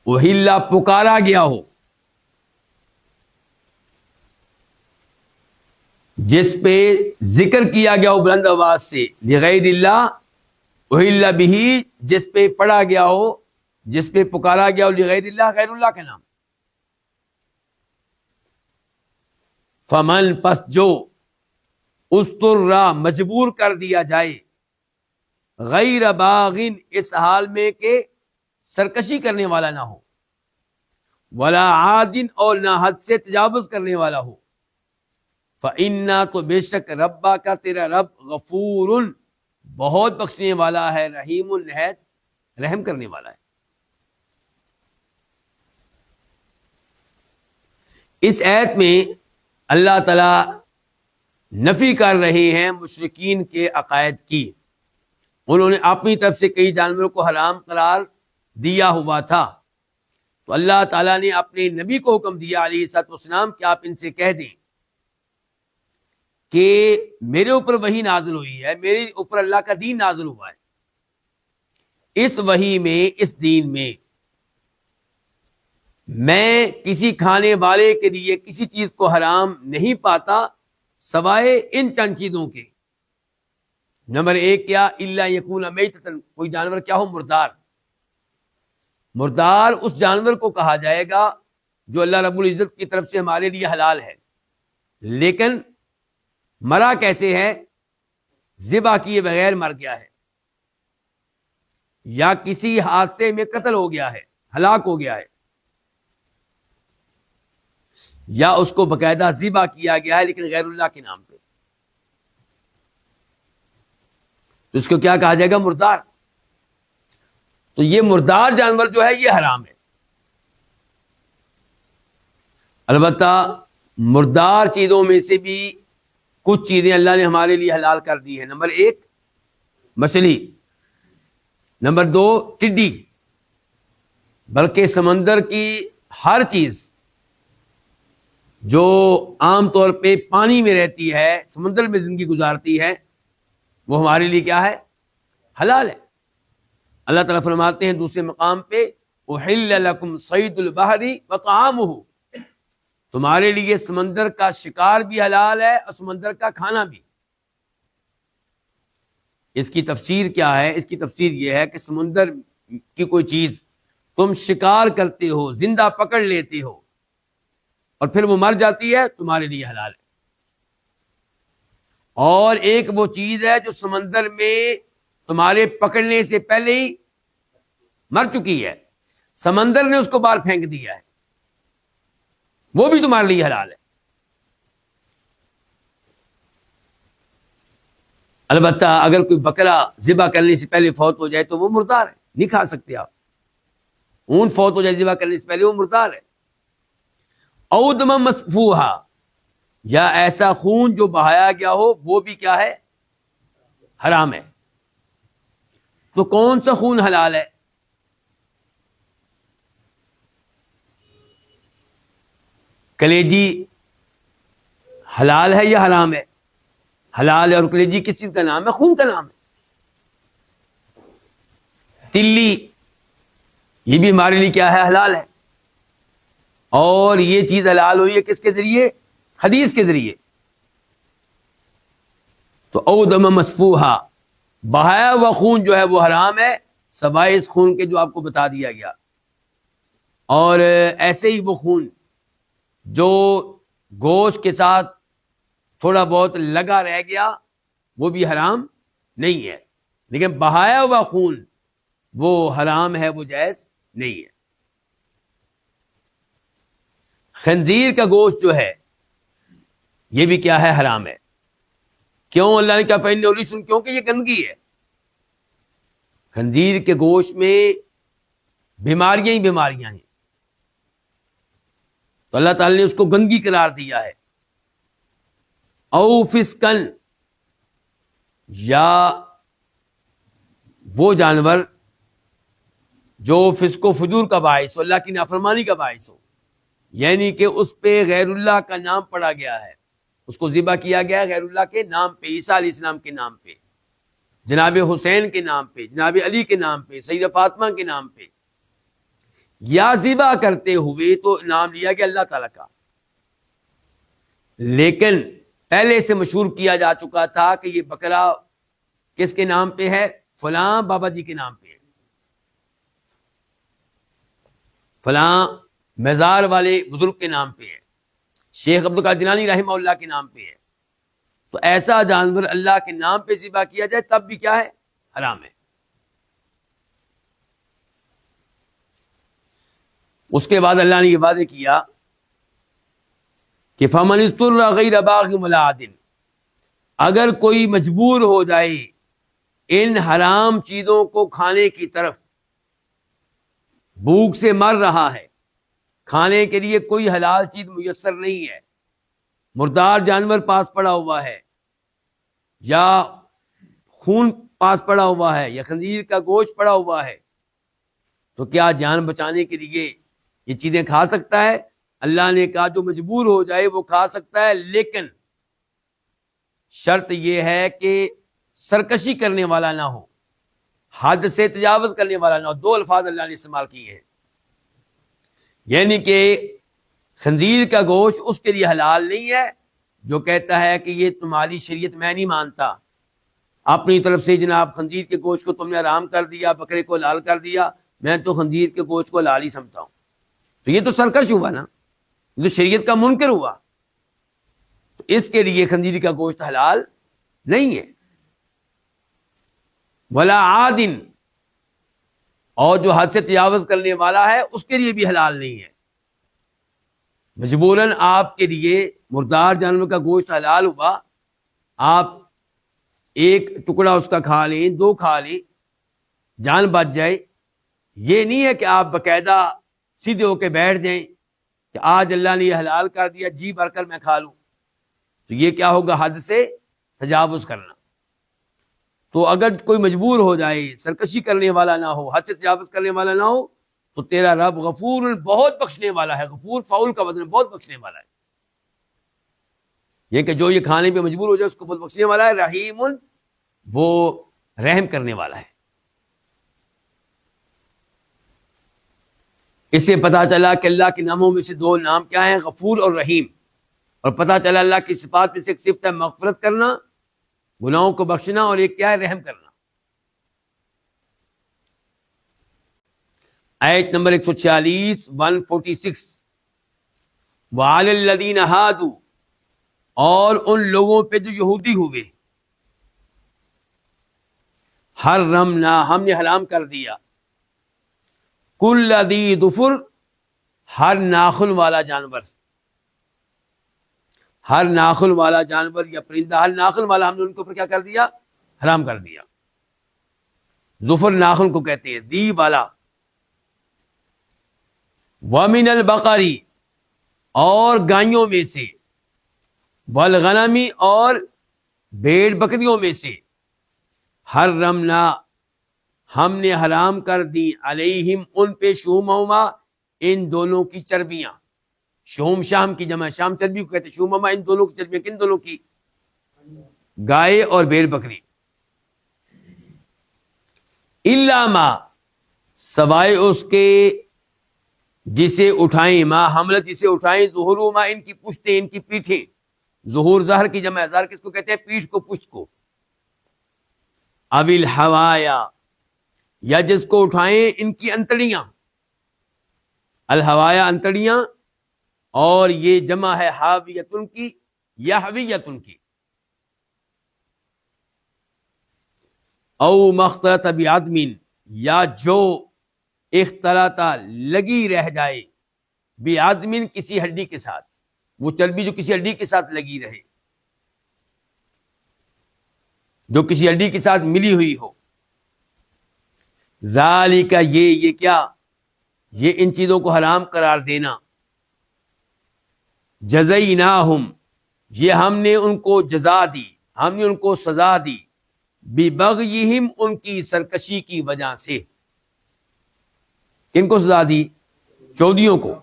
احل پکارا گیا ہو، جس پہ ذکر کیا گیا ہو بلند آواز سے، لغیر اللہ احل بہ جس پہ پڑھا گیا ہو، جس پہ پکارا گیا ہو لغیر اللہ غیر اللہ کے نام، فمن پس جو استرا مجبور کر دیا جائے، غیر باغن اس حال میں کہ سرکشی کرنے والا نہ ہو، ولا عادن اور نہ حد سے تجاوز کرنے والا ہو، فإنا تو بے شک ربا کا تیرا رب غفور بہت بخشنے والا ہے، رحیم نہایت رحم کرنے والا ہے۔ اس آیت میں اللہ تعالی نفی کر رہے ہیں مشرکین کے عقائد کی۔ انہوں نے اپنی طرف سے کئی جانوروں کو حرام قرار دیا ہوا تھا، تو اللہ تعالیٰ نے اپنے نبی کو حکم دیا علیہ الصلوۃ والسلام کہ آپ ان سے کہہ دیں کہ میرے اوپر وحی نازل ہوئی ہے، میرے اوپر اللہ کا دین نازل ہوا ہے، اس وحی میں، اس دین میں کسی کھانے والے کے لیے کسی چیز کو حرام نہیں پاتا سوائے ان چند چیزوں کے۔ نمبر ایک کیا؟ الا یکون میتۃ کوئی جانور کیا ہو؟ مردار۔ مردار اس جانور کو کہا جائے گا جو اللہ رب العزت کی طرف سے ہمارے لیے حلال ہے، لیکن مرا کیسے ہے؟ ذبح کیے بغیر مر گیا ہے، یا کسی حادثے میں قتل ہو گیا ہے، ہلاک ہو گیا ہے، یا اس کو باقاعدہ ذبح کیا گیا ہے لیکن غیر اللہ کے نام پہ، تو اس کو کیا کہا جائے گا؟ مردار۔ تو یہ مردار جانور جو ہے یہ حرام ہے۔ البتہ مردار چیزوں میں سے بھی کچھ چیزیں اللہ نے ہمارے لیے حلال کر دی ہیں۔ نمبر ایک مچھلی، نمبر دو ٹڈی، بلکہ سمندر کی ہر چیز جو عام طور پہ پانی میں رہتی ہے، سمندر میں زندگی گزارتی ہے، وہ ہمارے لیے کیا ہے؟ حلال ہے۔ اللہ تعالیٰ فرماتے ہیں دوسرے مقام پہ احل لکم صید البحر وطعامہ، تمہارے لیے سمندر کا شکار بھی حلال ہے اور سمندر کا کھانا بھی۔ اس کی تفسیر کیا ہے؟ اس کی تفسیر یہ ہے کہ سمندر کی کوئی چیز تم شکار کرتے ہو، زندہ پکڑ لیتے ہو، اور پھر وہ مر جاتی ہے تمہارے لیے حلال ہے. اور ایک وہ چیز ہے جو سمندر میں تمہارے پکڑنے سے پہلے ہی مر چکی ہے, سمندر نے اس کو باہر پھینک دیا ہے, وہ بھی تمہارے لیے حلال ہے. البتہ اگر کوئی بکرا ذبح کرنے سے پہلے فوت ہو جائے تو وہ مردار ہے, نہیں کھا سکتے آپ. اونٹ فوت ہو جائے ذبح کرنے سے پہلے وہ مردار ہے. او دم مسفوحا, یا ایسا خون جو بہایا گیا ہو وہ بھی کیا ہے, حرام ہے. تو کون سا خون حلال ہے؟ کلیجی حلال ہے یا حرام ہے؟ حلال ہے. اور کلیجی کس چیز کا نام ہے؟ خون کا نام ہے. تلی یہ بھی ہمارے لیے کیا ہے, حلال ہے. اور یہ چیز حلال ہوئی ہے کس کے ذریعے؟ حدیث کے ذریعے. تو او دم مسفوحا, بہایا ہوا خون جو ہے وہ حرام ہے, سوائے اس خون کے جو آپ کو بتا دیا گیا. اور ایسے ہی وہ خون جو گوشت کے ساتھ تھوڑا بہت لگا رہ گیا وہ بھی حرام نہیں ہے, لیکن بہایا ہوا خون وہ حرام ہے, وہ جائز نہیں ہے. خنزیر کا گوشت جو ہے یہ بھی کیا ہے, حرام ہے. کیوں؟ اللہ نے کہا فإنہ رجس, کیونکہ یہ گندگی ہے. خنزیر کے گوشت میں بیماریاں ہی بیماریاں ہیں, تو اللہ تعالی نے اس کو گندگی قرار دیا ہے. او فسقن, یا وہ جانور جو فسق و فجور کا باعث ہو, اللہ کی نافرمانی کا باعث ہو, یعنی کہ اس پہ غیر اللہ کا نام پڑا گیا ہے, اس کو ذبح کیا گیا ہے غیر اللہ کے نام پہ, عیسیٰ علیہ السلام کے نام پہ, جناب حسین کے نام پہ, جناب علی کے نام پہ, سیدہ فاطمہ کے نام پہ, یا ذبح کرتے ہوئے تو نام لیا گیا اللہ تعالی کا, لیکن پہلے سے مشہور کیا جا چکا تھا کہ یہ بکرا کس کے نام پہ ہے؟ فلاں بابا جی کے نام پہ ہے, فلاں مزار والے بزرگ کے نام پہ ہے, شیخ عبد القادر جیلانی رحمہ اللہ کے نام پہ ہے. تو ایسا جانور اللہ کے نام پہ ذبح کیا جائے تب بھی کیا ہے, حرام ہے. اس کے بعد اللہ نے یہ وعدے کیا کہ فمن اضطر غیر باغ ولا عاد, اگر کوئی مجبور ہو جائے ان حرام چیزوں کو کھانے کی طرف, بھوک سے مر رہا ہے, کھانے کے لیے کوئی حلال چیز میسر نہیں ہے, مردار جانور پاس پڑا ہوا ہے, یا خون پاس پڑا ہوا ہے, یا خنزیر کا گوشت پڑا ہوا ہے, تو کیا جان بچانے کے لیے یہ چیزیں کھا سکتا ہے؟ اللہ نے کہا جو مجبور ہو جائے وہ کھا سکتا ہے, لیکن شرط یہ ہے کہ سرکشی کرنے والا نہ ہو, حد سے تجاوز کرنے والا نہ ہو. دو الفاظ اللہ نے استعمال کیے ہیں, یعنی کہ خنزیر کا گوشت اس کے لیے حلال نہیں ہے جو کہتا ہے کہ یہ تمہاری شریعت میں نہیں مانتا, اپنی طرف سے جناب خنزیر کے گوشت کو تم نے حرام کر دیا, بکرے کو حلال کر دیا, میں تو خنزیر کے گوشت کو حلال ہی سمجھتا ہوں. تو یہ تو سرکش ہوا نا, یہ تو شریعت کا منکر ہوا. تو اس کے لیے خنزیر کا گوشت حلال نہیں ہے. ولا عادن, اور جو حد سے تجاوز کرنے والا ہے اس کے لیے بھی حلال نہیں ہے. مجبوراً آپ کے لیے مردار جانور کا گوشت حلال ہوا, آپ ایک ٹکڑا اس کا کھا لیں, دو کھا لیں, جان بچ جائے. یہ نہیں ہے کہ آپ باقاعدہ سیدھے ہو کے بیٹھ جائیں کہ آج اللہ نے یہ حلال کر دیا, جی بھر کر میں کھا لوں. تو یہ کیا ہوگا؟ حد سے تجاوز کرنا. تو اگر کوئی مجبور ہو جائے, سرکشی کرنے والا نہ ہو, حد سے تجاوز کرنے والا نہ ہو, تو تیرا رب غفور بہت بخشنے والا ہے. غفور فاؤل کا وزن, بہت بخشنے والا ہے. یہ کہ جو یہ کھانے پہ مجبور ہو جائے اس کو بہت بخشنے والا ہے. رحیم, وہ رحم کرنے والا ہے. اس سے پتا چلا کہ اللہ کے ناموں میں سے دو نام کیا ہیں, غفور اور رحیم. اور پتا چلا اللہ کی صفات میں سے ایک صفت ہے مغفرت کرنا, گناہوں کو بخشنا, اور ایک کیا ہے؟ رحم کرنا. آیت نمبر 146 146, وعلی الذین ہادوا، اور ان لوگوں پہ جو یہودی ہوئے، حرمنا، ہم نے حرام کر دیا، کل ذی ظفر، ہر ناخن والا جانور، ہر ناخن والا جانور یا پرندہ، ہر ناخن والا ہم نے ان کے اوپر کیا کر دیا؟ حرام کر دیا۔ ظفر ناخن کو کہتے ہیں، دی والا۔ وَمِنَ الْبَقَرِ، اور گائیوں میں سے، وَالْغَنَمِ، اور بھیڑ بکریوں میں سے، حرمنا، ہم نے حرام کر دی، علیہم، ان پہ، شومہما، ان دونوں کی چربیاں۔ شوم شام کی جمع، شام چربی کو کہتے ہیں، شومہما ان دونوں کی چربیاں، کن دونوں کی؟ گائے اور بھیڑ بکری۔ الا ما، سوائے اس کے جسے اٹھائیں، ما حملت، جسے اٹھائیں، ظہورہما، ان کی پشتیں، ان کی پیٹھیں۔ ظہور ظہر کی جمع ہے، ظہر کس کو کہتے ہیں؟ پیٹھ کو، پشت کو۔ اوی الحوایا، یا جس کو اٹھائیں ان کی انتڑیاں، الحوایا انتڑیاں، اور یہ جمع ہے حاویتن کی یا حویتن کی۔ او مختلط بعظم، یا جو اختلاط، لگی رہ جائے، بعظم، کسی ہڈی کے ساتھ، وہ چربی جو کسی ہڈی کے ساتھ لگی رہے، جو کسی ہڈی کے ساتھ ملی ہوئی ہو۔ ذالک، یہ کیا؟ یہ ان چیزوں کو حرام قرار دینا۔ جزیناہم، یہ ہم نے ان کو جزا دی، ہم نے ان کو سزا دی، ببغیہم، ان کی سرکشی کی وجہ سے۔ کن کو سزا دی؟ چودھریوں کو۔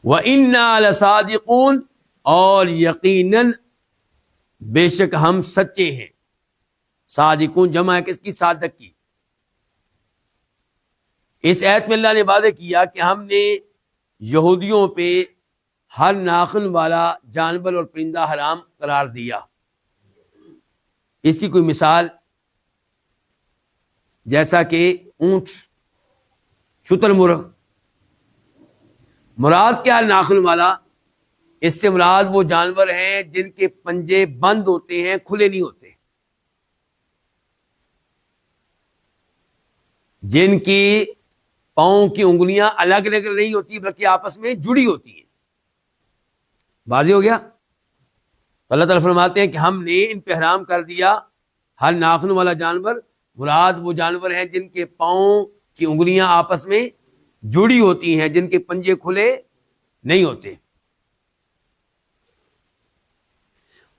وَإِنَّا لَصَادِقُونَ، اور یقیناً بے شک ہم سچے ہیں۔ صادقون جمع ہے کس کی؟ صادق کی۔ اس آیت میں اللہ نے وعدہ کیا کہ ہم نے یہودیوں پہ ہر ناخن والا جانور اور پرندہ حرام قرار دیا۔ اس کی کوئی مثال؟ جیسا کہ اونٹ، شتر مرغ۔ مراد کیا ناخن والا؟ اس سے مراد وہ جانور ہیں جن کے پنجے بند ہوتے ہیں، کھلے نہیں ہوتے، جن کی پاؤں کی انگلیاں الگ الگ نہیں ہوتی بلکہ آپس میں جڑی ہوتی ہیں۔ واضح ہو گیا؟ تو اللہ تعالیٰ فرماتے ہیں کہ ہم نے ان پہ حرام کر دیا ہر ناخن والا جانور، مراد وہ جانور ہیں جن کے پاؤں کی انگلیاں آپس میں جڑی ہوتی ہیں، جن کے پنجے کھلے نہیں ہوتے۔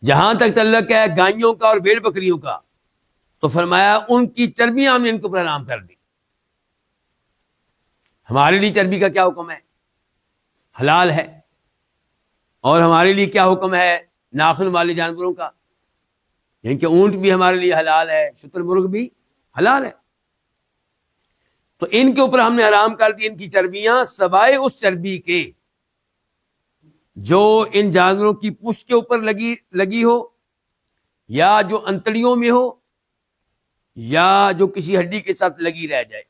جہاں تک تعلق ہے گائیوں کا اور بھیڑ بکریوں کا، تو فرمایا ان کی چربیاں ہم نے ان کو پر حرام کر دی۔ ہمارے لیے چربی کا کیا حکم ہے؟ حلال ہے۔ اور ہمارے لیے کیا حکم ہے ناخن والے جانوروں کا؟ یعنی کہ اونٹ بھی ہمارے لیے حلال ہے، شتر مرغ بھی حلال ہے۔ تو ان کے اوپر ہم نے حرام کر دی ان کی چربیاں، سوائے اس چربی کے جو ان جانوروں کی پشت کے اوپر لگی ہو، یا جو انتڑیوں میں ہو، یا جو کسی ہڈی کے ساتھ لگی رہ جائے۔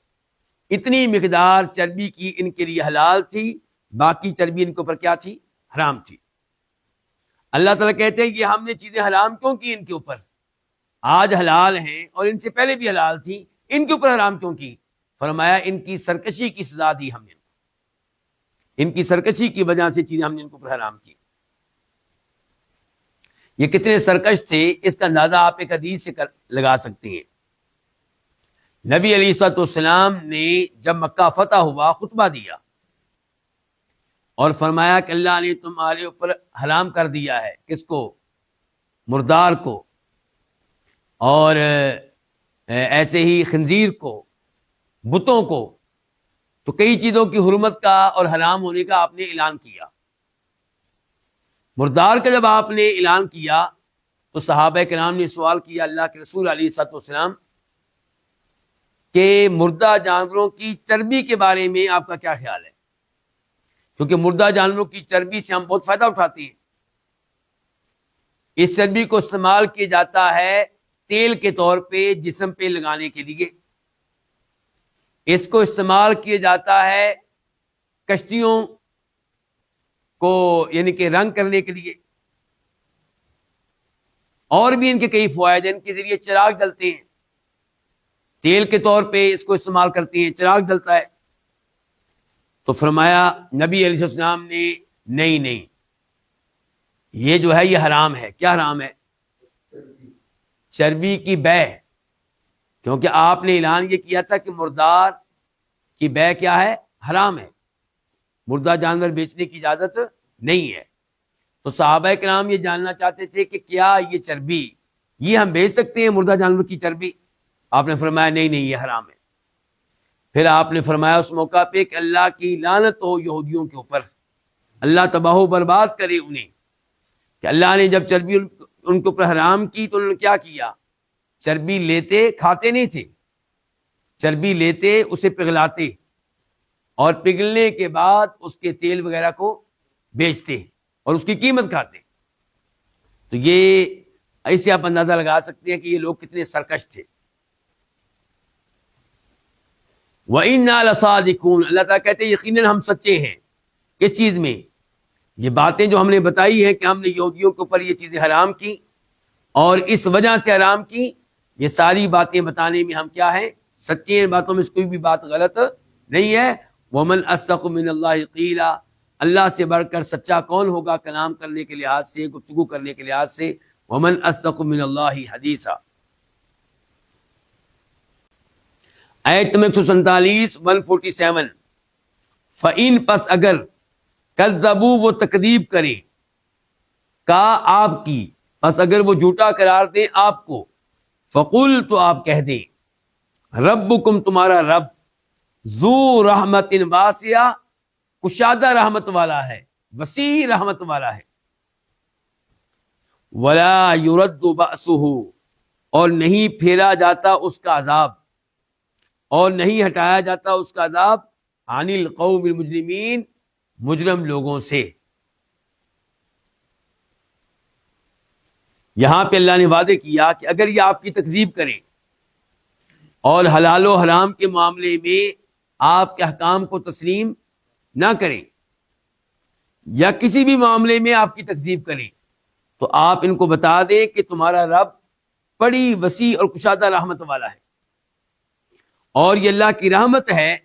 اتنی مقدار چربی کی ان کے لیے حلال تھی، باقی چربی ان کے اوپر کیا تھی؟ حرام تھی۔ اللہ تعالیٰ کہتے ہیں کہ ہم نے چیزیں حرام کیوں کی ان کے اوپر؟ آج حلال ہیں اور ان سے پہلے بھی حلال تھی، ان کے اوپر حرام کیوں کی؟ فرمایا ان کی سرکشی کی سزا دی ہم نے، ان کی سرکشی کی وجہ سے چیزیں ہم نے ان کے اوپر حرام کی۔ یہ کتنے سرکش تھے اس کا اندازہ آپ ایک حدیث سے لگا سکتے ہیں۔ نبی علیہ الصلوۃ والسلام نے جب مکہ فتح ہوا خطبہ دیا اور فرمایا کہ اللہ نے تمہارے اوپر حرام کر دیا ہے، کس کو؟ مردار کو، اور ایسے ہی خنزیر کو، بتوں کو۔ تو کئی چیزوں کی حرمت کا اور حرام ہونے کا آپ نے اعلان کیا۔ مردار کا جب آپ نے اعلان کیا تو صحابہ کرام نے سوال کیا اللہ کے رسول علیہ الصلوۃ والسلام کہ مردہ جانوروں کی چربی کے بارے میں آپ کا کیا خیال ہے؟ کیونکہ مردہ جانوروں کی چربی سے ہم بہت فائدہ اٹھاتے ہیں۔ اس چربی کو استعمال کیا جاتا ہے تیل کے طور پہ جسم پہ لگانے کے لیے، اس کو استعمال کیا جاتا ہے کشتیوں کو یعنی کہ رنگ کرنے کے لیے، اور بھی ان کے کئی فوائد ہیں۔ ان کے ذریعے چراغ جلتے ہیں، تیل کے طور پہ اس کو استعمال کرتے ہیں، چراغ جلتا ہے۔ تو فرمایا نبی علیہ السلام نے نہیں، یہ جو ہے یہ حرام ہے۔ کیا حرام ہے؟ چربی کی بے، کیونکہ آپ نے اعلان یہ کیا تھا کہ مردار کی بے کیا ہے؟ حرام ہے، مردہ جانور بیچنے کی اجازت نہیں ہے۔ تو صحابہ کرام یہ جاننا چاہتے تھے کہ کیا یہ چربی یہ ہم بیچ سکتے ہیں، مردہ جانور کی چربی؟ آپ نے فرمایا نہیں یہ حرام ہے۔ پھر آپ نے فرمایا اس موقع پہ کہ اللہ کی لعنت ہو یہودیوں کے اوپر، اللہ تباہ و برباد کرے انہیں، کہ اللہ نے جب چربی ان کے اوپر حرام کی تو انہوں نے کیا کیا؟ چربی لیتے، کھاتے نہیں تھے، چربی لیتے، اسے پگھلاتے، اور پگھلنے کے بعد اس کے تیل وغیرہ کو بیچتے اور اس کی قیمت کھاتے۔ تو یہ ایسے آپ اندازہ لگا سکتے ہیں کہ یہ لوگ کتنے سرکش تھے۔ وَإِنَّا لَصَادِقُونَ، اللہ تعالیٰ کہتے ہیں یقیناً ہم سچے ہیں۔ کس چیز میں؟ یہ باتیں جو ہم نے بتائی ہیں کہ ہم نے یہودیوں کے اوپر یہ چیزیں حرام کی اور اس وجہ سے حرام کی، یہ ساری باتیں بتانے میں ہم کیا ہیں؟ سچے ہیں، باتوں میں کوئی بھی بات غلط نہیں ہے۔ وَمَنْ أَصْدَقُ مِنَ اللَّهِ قِيلًا، اللہ سے بڑھ کر سچا کون ہوگا کلام کرنے کے لحاظ سے، گفتگو کرنے کے لحاظ سے؟ وَمَنْ أَصْدَقُ مِنَ اللَّهِ حَدِيثًا۔ آیت نمبر 147 147، فَإِن، پس اگر، کذبوا، وہ تکذیب کریں، کا آپ کی، پس اگر وہ جھوٹا قرار دیں آپ کو، فقل، تو آپ کہہ دیں، ربکم، تمہارا رب، ذو رحمت واسعہ، کشادہ رحمت والا ہے، وسیع رحمت والا ہے، ولا یرد بأسہ، اور نہیں پھیلا جاتا اس کا عذاب، اور نہیں ہٹایا جاتا اس کا عذاب، عن القوم المجرمین، مجرم لوگوں سے۔ یہاں پہ اللہ نے وعدے کیا کہ اگر یہ آپ کی تکذیب کریں اور حلال و حرام کے معاملے میں آپ کے احکام کو تسلیم نہ کریں، یا کسی بھی معاملے میں آپ کی تکذیب کریں، تو آپ ان کو بتا دیں کہ تمہارا رب بڑی وسیع اور کشادہ رحمت والا ہے، اور یہ اللہ کی رحمت ہے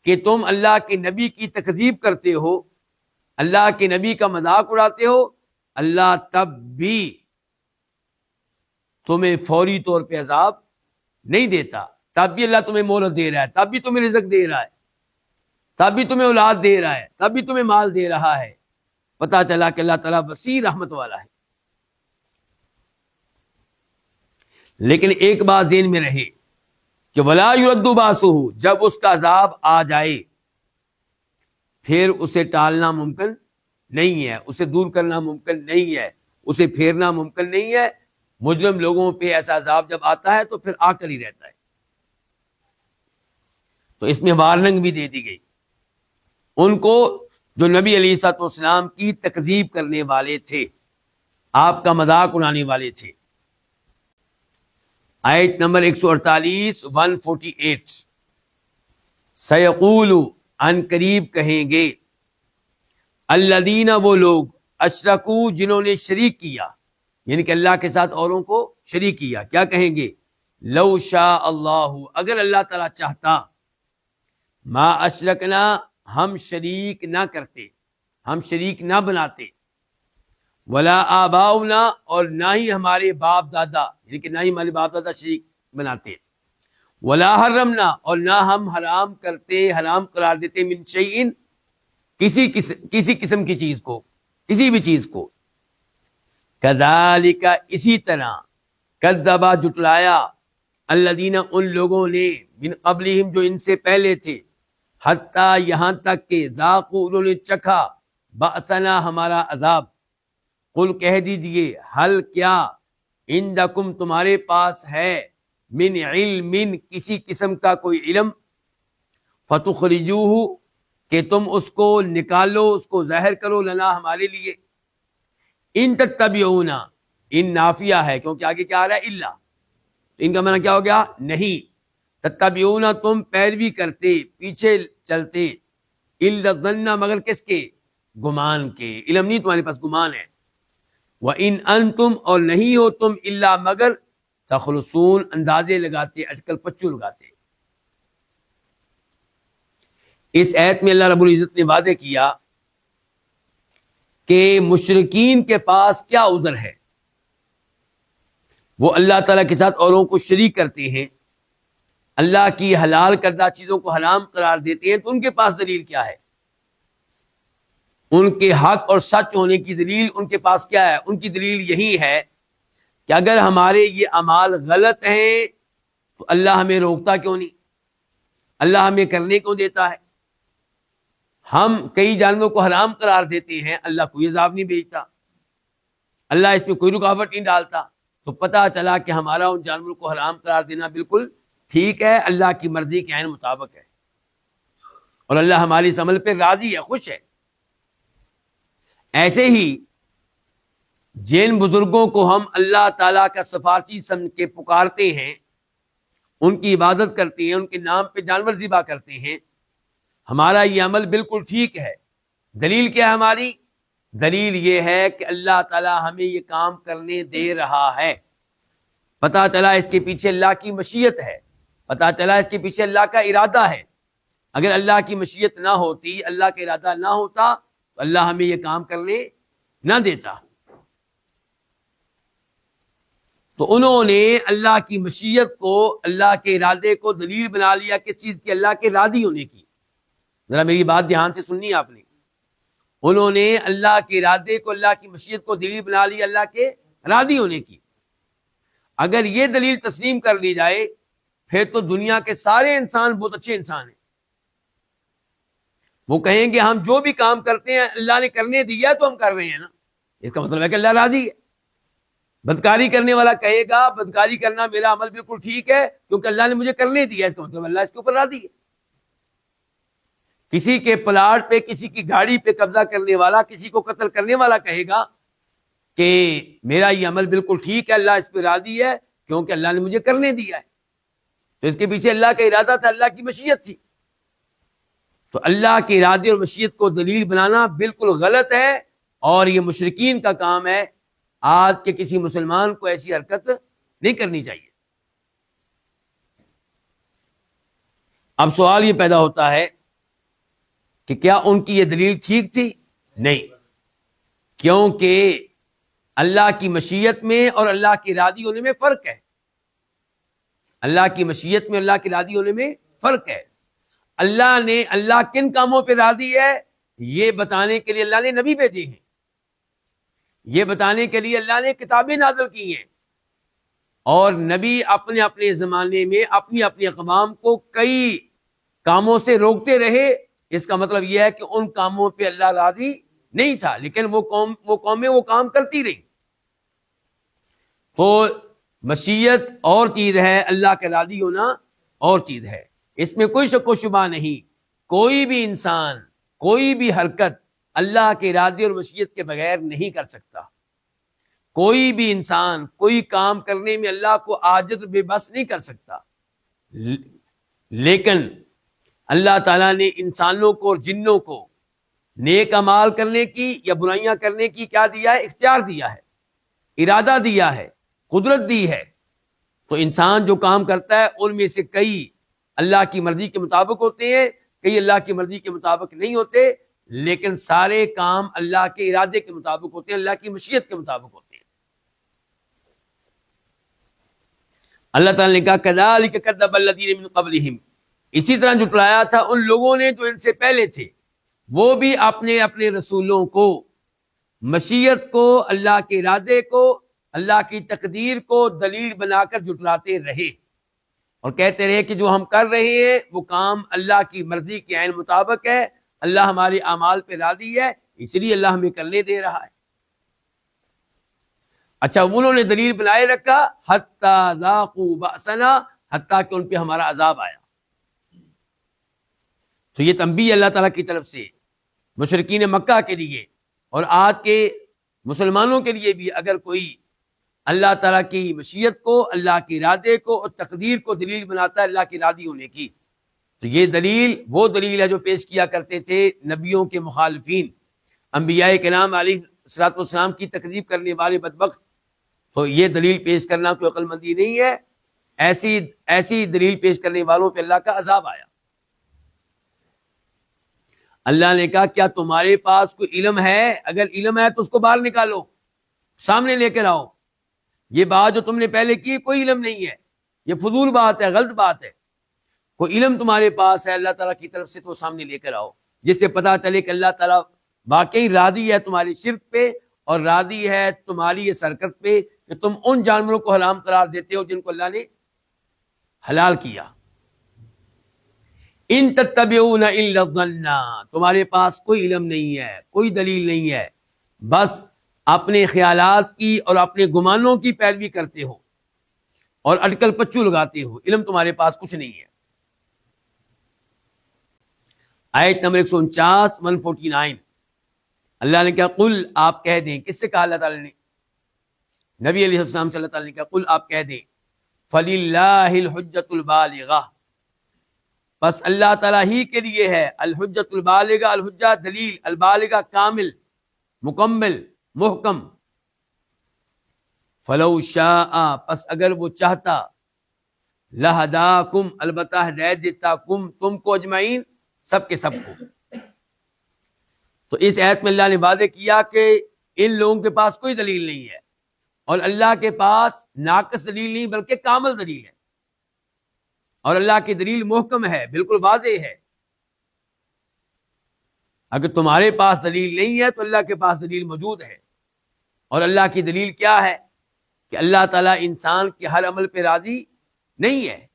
کہ تم اللہ کے نبی کی تکذیب کرتے ہو، اللہ کے نبی کا مذاق اڑاتے ہو، اللہ تب بھی تمہیں فوری طور پہ عذاب نہیں دیتا، تب بھی اللہ تمہیں مہلت دے رہا ہے، تب بھی تمہیں رزق دے رہا ہے، تب بھی تمہیں اولاد دے رہا ہے، تب بھی تمہیں مال دے رہا ہے۔ پتہ چلا کہ اللہ تعالیٰ وسیع رحمت والا ہے۔ لیکن ایک بات ذہن میں رہے کہ ولا یرد باسہ، جب اس کا عذاب آ جائے پھر اسے ٹالنا ممکن نہیں ہے، اسے دور کرنا ممکن نہیں ہے، اسے پھیرنا ممکن نہیں ہے۔ مجرم لوگوں پہ ایسا عذاب جب آتا ہے تو پھر آ کر ہی رہتا ہے۔ تو اس میں وارننگ بھی دے دی گئی ان کو جو نبی علیہ الصلوۃ والسلام کی تکذیب کرنے والے تھے، آپ کا مذاق اڑانے والے تھے۔ آیت نمبر 148 148، سیقول، ان قریب کہیں گے، الذین، وہ لوگ، اشرکو، جنہوں نے شریک کیا، یعنی کہ اللہ کے ساتھ اوروں کو شریک کیا، کیا کہیں گے؟ لو شاء اللہ، اگر اللہ تعالیٰ چاہتا، ما اشرکنا، ہم شریک نہ کرتے، ہم شریک نہ بناتے، ولا آباؤنا، اور نہ ہی ہمارے باپ دادا، یعنی کہ نہ ہی ہمارے باپ دادا شریک بناتے، ولا حرمنا، اور نہ ہم حرام کرتے، حرام قرار دیتے، من شیئن، کسی قسم کی چیز کو، کسی بھی چیز کو، کذالک، اسی طرح، کذبا، جٹلایا، الذین، ان لوگوں نے، من قبلہم، جو ان سے پہلے تھے، حتیٰ، یہاں تک کہ، ذاقوا، انہوں نے چکھا، بأسنا، ہمارا عذاب، قل، کہہ دیجئے، حل، کیا، عندکم، تمہارے پاس ہے، من علم، کسی قسم کا کوئی علم، فتخرجوہ، کہ تم اس کو نکالو، اس کو ظاہر کرو، لنا، ہمارے لیے، ان تتبعون، ان نافیہ ہے کیونکہ آگے کیا آ رہا ہے؟ الا، تو ان کا معنی کیا ہو گیا؟ نہیں، تتبعون، تم پیروی کرتے، پیچھے چلتے، الا الظن، مگر کس کے؟ گمان کے، علم نہیں تمہارے پاس، گمان ہے۔ وَإِنْ أَنْتُمْ، اور نہیں ہو تم، الا مگر، تخرصون، اندازے لگاتے، اٹکل پچو لگاتے۔ اس آیت میں اللہ رب العزت نے وعدے کیا کہ مشرکین کے پاس کیا عذر ہے، وہ اللہ تعالیٰ کے ساتھ اوروں کو شریک کرتے ہیں، اللہ کی حلال کردہ چیزوں کو حرام قرار دیتے ہیں، تو ان کے پاس دلیل کیا ہے؟ ان کے حق اور سچ ہونے کی دلیل ان کے پاس کیا ہے؟ ان کی دلیل یہی ہے کہ اگر ہمارے یہ اعمال غلط ہیں تو اللہ ہمیں روکتا کیوں نہیں؟ اللہ ہمیں کرنے کیوں دیتا ہے؟ ہم کئی جانوروں کو حرام قرار دیتے ہیں، اللہ کوئی عذاب نہیں بھیجتا، اللہ اس میں کوئی رکاوٹ نہیں ڈالتا، تو پتہ چلا کہ ہمارا ان جانوروں کو حرام قرار دینا بالکل ٹھیک ہے، اللہ کی مرضی کے عین مطابق ہے، اور اللہ ہماری اس عمل پہ راضی ہے، خوش ہے۔ ایسے ہی جن بزرگوں کو ہم اللہ تعالیٰ کا سفارشی سمجھ کے پکارتے ہیں، ان کی عبادت کرتے ہیں، ان کے نام پہ جانور ذبح کرتے ہیں، ہمارا یہ عمل بالکل ٹھیک ہے۔ دلیل کیا ہے ہماری؟ دلیل یہ ہے کہ اللہ تعالیٰ ہمیں یہ کام کرنے دے رہا ہے، پتہ چلا اس کے پیچھے اللہ کی مشیت ہے، پتہ چلا اس کے پیچھے اللہ کا ارادہ ہے۔ اگر اللہ کی مشیت نہ ہوتی، اللہ کا ارادہ نہ ہوتا، تو اللہ ہمیں یہ کام کرنے نہ دیتا۔ تو انہوں نے اللہ کی مشیت کو، اللہ کے ارادے کو دلیل بنا لیا، کس چیز کی؟ اللہ کے راضی ہونے کی۔ ذرا میری بات دھیان سے سننی آپ نے، انہوں نے اللہ کے ارادے کو، اللہ کی مشیت کو دلیل بنا لی اللہ کے راضی ہونے کی۔ اگر یہ دلیل تسلیم کر لی جائے پھر تو دنیا کے سارے انسان بہت اچھے انسان ہیں، وہ کہیں گے ہم جو بھی کام کرتے ہیں اللہ نے کرنے دیا تو ہم کر رہے ہیں نا، اس کا مطلب ہے کہ اللہ راضی ہے۔ بدکاری کرنے والا کہے گا بدکاری کرنا میرا عمل بالکل ٹھیک ہے کیونکہ اللہ نے مجھے کرنے دیا، اس کا مطلب اللہ اس کے اوپر راضی ہے۔ کسی کے پلاٹ پہ، کسی کی گاڑی پہ قبضہ کرنے والا، کسی کو قتل کرنے والا کہے گا کہ میرا یہ عمل بالکل ٹھیک ہے، اللہ اس پہ راضی ہے کیونکہ اللہ نے مجھے کرنے دیا ہے، تو اس کے پیچھے اللہ کا ارادہ تھا، اللہ کی مشیت تھی۔ تو اللہ کے ارادے اور مشیت کو دلیل بنانا بالکل غلط ہے، اور یہ مشرکین کا کام ہے۔ آج کے کسی مسلمان کو ایسی حرکت نہیں کرنی چاہیے۔ اب سوال یہ پیدا ہوتا ہے کہ کیا ان کی یہ دلیل ٹھیک تھی؟ نہیں، کیونکہ اللہ کی مشیت میں اور اللہ کی راضی ہونے میں فرق ہے۔ اللہ کی مشیت میں، اللہ کی راضی ہونے میں فرق ہے۔ اللہ نے، اللہ کن کاموں پہ راضی ہے یہ بتانے کے لیے اللہ نے نبی بھیجے ہیں، یہ بتانے کے لیے اللہ نے کتابیں نازل کی ہیں، اور نبی اپنے اپنے زمانے میں اپنی اپنی اقوام کو کئی کاموں سے روکتے رہے۔ اس کا مطلب یہ ہے کہ ان کاموں پہ اللہ راضی نہیں تھا، لیکن وہ قومیں وہ کام کرتی رہی۔ تو مشیت اور چیز ہے، اللہ کا راضی ہونا اور چیز ہے، اس میں کوئی شک و شبہ نہیں۔ کوئی بھی انسان کوئی بھی حرکت اللہ کے ارادے اور مشیت کے بغیر نہیں کر سکتا۔ کوئی بھی انسان کوئی کام کرنے میں اللہ کو عاجز بے بس نہیں کر سکتا، لیکن اللہ تعالیٰ نے انسانوں کو اور جنوں کو نیک اعمال کرنے کی یا برائیاں کرنے کی کیا دیا ہے؟ اختیار دیا ہے، ارادہ دیا ہے، قدرت دی ہے۔ تو انسان جو کام کرتا ہے ان میں سے کئی اللہ کی مرضی کے مطابق ہوتے ہیں، کئی اللہ کی مرضی کے مطابق نہیں ہوتے، لیکن سارے کام اللہ کے ارادے کے مطابق ہوتے ہیں، اللہ کی مشیت کے مطابق ہوتے ہیں۔ اللہ تعالیٰ نے کہا کذالک کذب الذین من قبلہم، اسی طرح جھٹلایا تھا ان لوگوں نے جو ان سے پہلے تھے، وہ بھی اپنے اپنے رسولوں کو، مشیت کو، اللہ کے ارادے کو، اللہ کی تقدیر کو دلیل بنا کر جھٹلاتے رہے، اور کہتے رہے کہ جو ہم کر رہے ہیں وہ کام اللہ کی مرضی کے عین مطابق ہے، اللہ ہمارے اعمال پہ راضی ہے، اس لیے اللہ ہمیں کرنے دے رہا ہے۔ اچھا، انہوں نے دلیل بنائے رکھا حتیٰ ذاقوا بأسنا، حتیٰ کہ ان پہ ہمارا عذاب آیا۔ تو یہ تنبیہ اللہ تعالیٰ کی طرف سے مشرکین مکہ کے لیے اور آج کے مسلمانوں کے لیے بھی، اگر کوئی اللہ تعالیٰ کی مشیت کو، اللہ کے ارادے کو اور تقدیر کو دلیل بناتا ہے اللہ کی راضی ہونے کی، تو یہ دلیل وہ دلیل ہے جو پیش کیا کرتے تھے نبیوں کے مخالفین، انبیاء کرام علیہ الصلوۃ والسلام کی تکذیب کرنے والے بدبخت، تو یہ دلیل پیش کرنا تو عقل مندی نہیں ہے. ایسی دلیل پیش کرنے والوں پہ اللہ کا عذاب آیا. اللہ نے کہا کیا تمہارے پاس کوئی علم ہے؟ اگر علم ہے تو اس کو باہر نکالو، سامنے لے کر آؤ. یہ بات جو تم نے پہلے کی کوئی علم نہیں ہے، یہ فضول بات ہے، غلط بات ہے. کوئی علم تمہارے پاس ہے اللہ تعالیٰ کی طرف سے تو سامنے لے کر آؤ، جس سے پتا چلے کہ اللہ تعالیٰ واقعی راضی ہے تمہاری شرک پہ اور راضی ہے تمہاری یہ حرکت پہ کہ تم ان جانوروں کو حرام قرار دیتے ہو جن کو اللہ نے حلال کیا. ان تتبعون الا الظن، تمہارے پاس کوئی علم نہیں ہے، کوئی دلیل نہیں ہے، بس اپنے خیالات کی اور اپنے گمانوں کی پیروی کرتے ہو اور اٹکل پچو لگاتے ہو. علم تمہارے پاس کچھ نہیں ہے. آیت نمبر 149 149 اللہ نے کہا قل، آپ کہہ دیں. کس سے کہا اللہ تعالیٰ نے؟ نبی علیہ السلام صلی اللہ تعالیٰ نے کہا قل، آپ کہہ دیں فَلِلَّهِ الْحُجَّةُ الْبَالِغَةُ، بس اللہ تعالیٰ ہی کے لیے ہے الحجت البالغہ، الحجہ دلیل، البالغہ کامل، مکمل، محکم. فلو شاء، پس اگر وہ چاہتا، لہداکم، البتہ ہدایت دیتا، تم کو اجمعین، سب کے سب کو. تو اس آیت میں اللہ نے وعدے کیا کہ ان لوگوں کے پاس کوئی دلیل نہیں ہے، اور اللہ کے پاس ناقص دلیل نہیں بلکہ کامل دلیل ہے، اور اللہ کی دلیل محکم ہے، بالکل واضح ہے. اگر تمہارے پاس دلیل نہیں ہے تو اللہ کے پاس دلیل موجود ہے. اور اللہ کی دلیل کیا ہے؟ کہ اللہ تعالیٰ انسان کے ہر عمل پہ راضی نہیں ہے.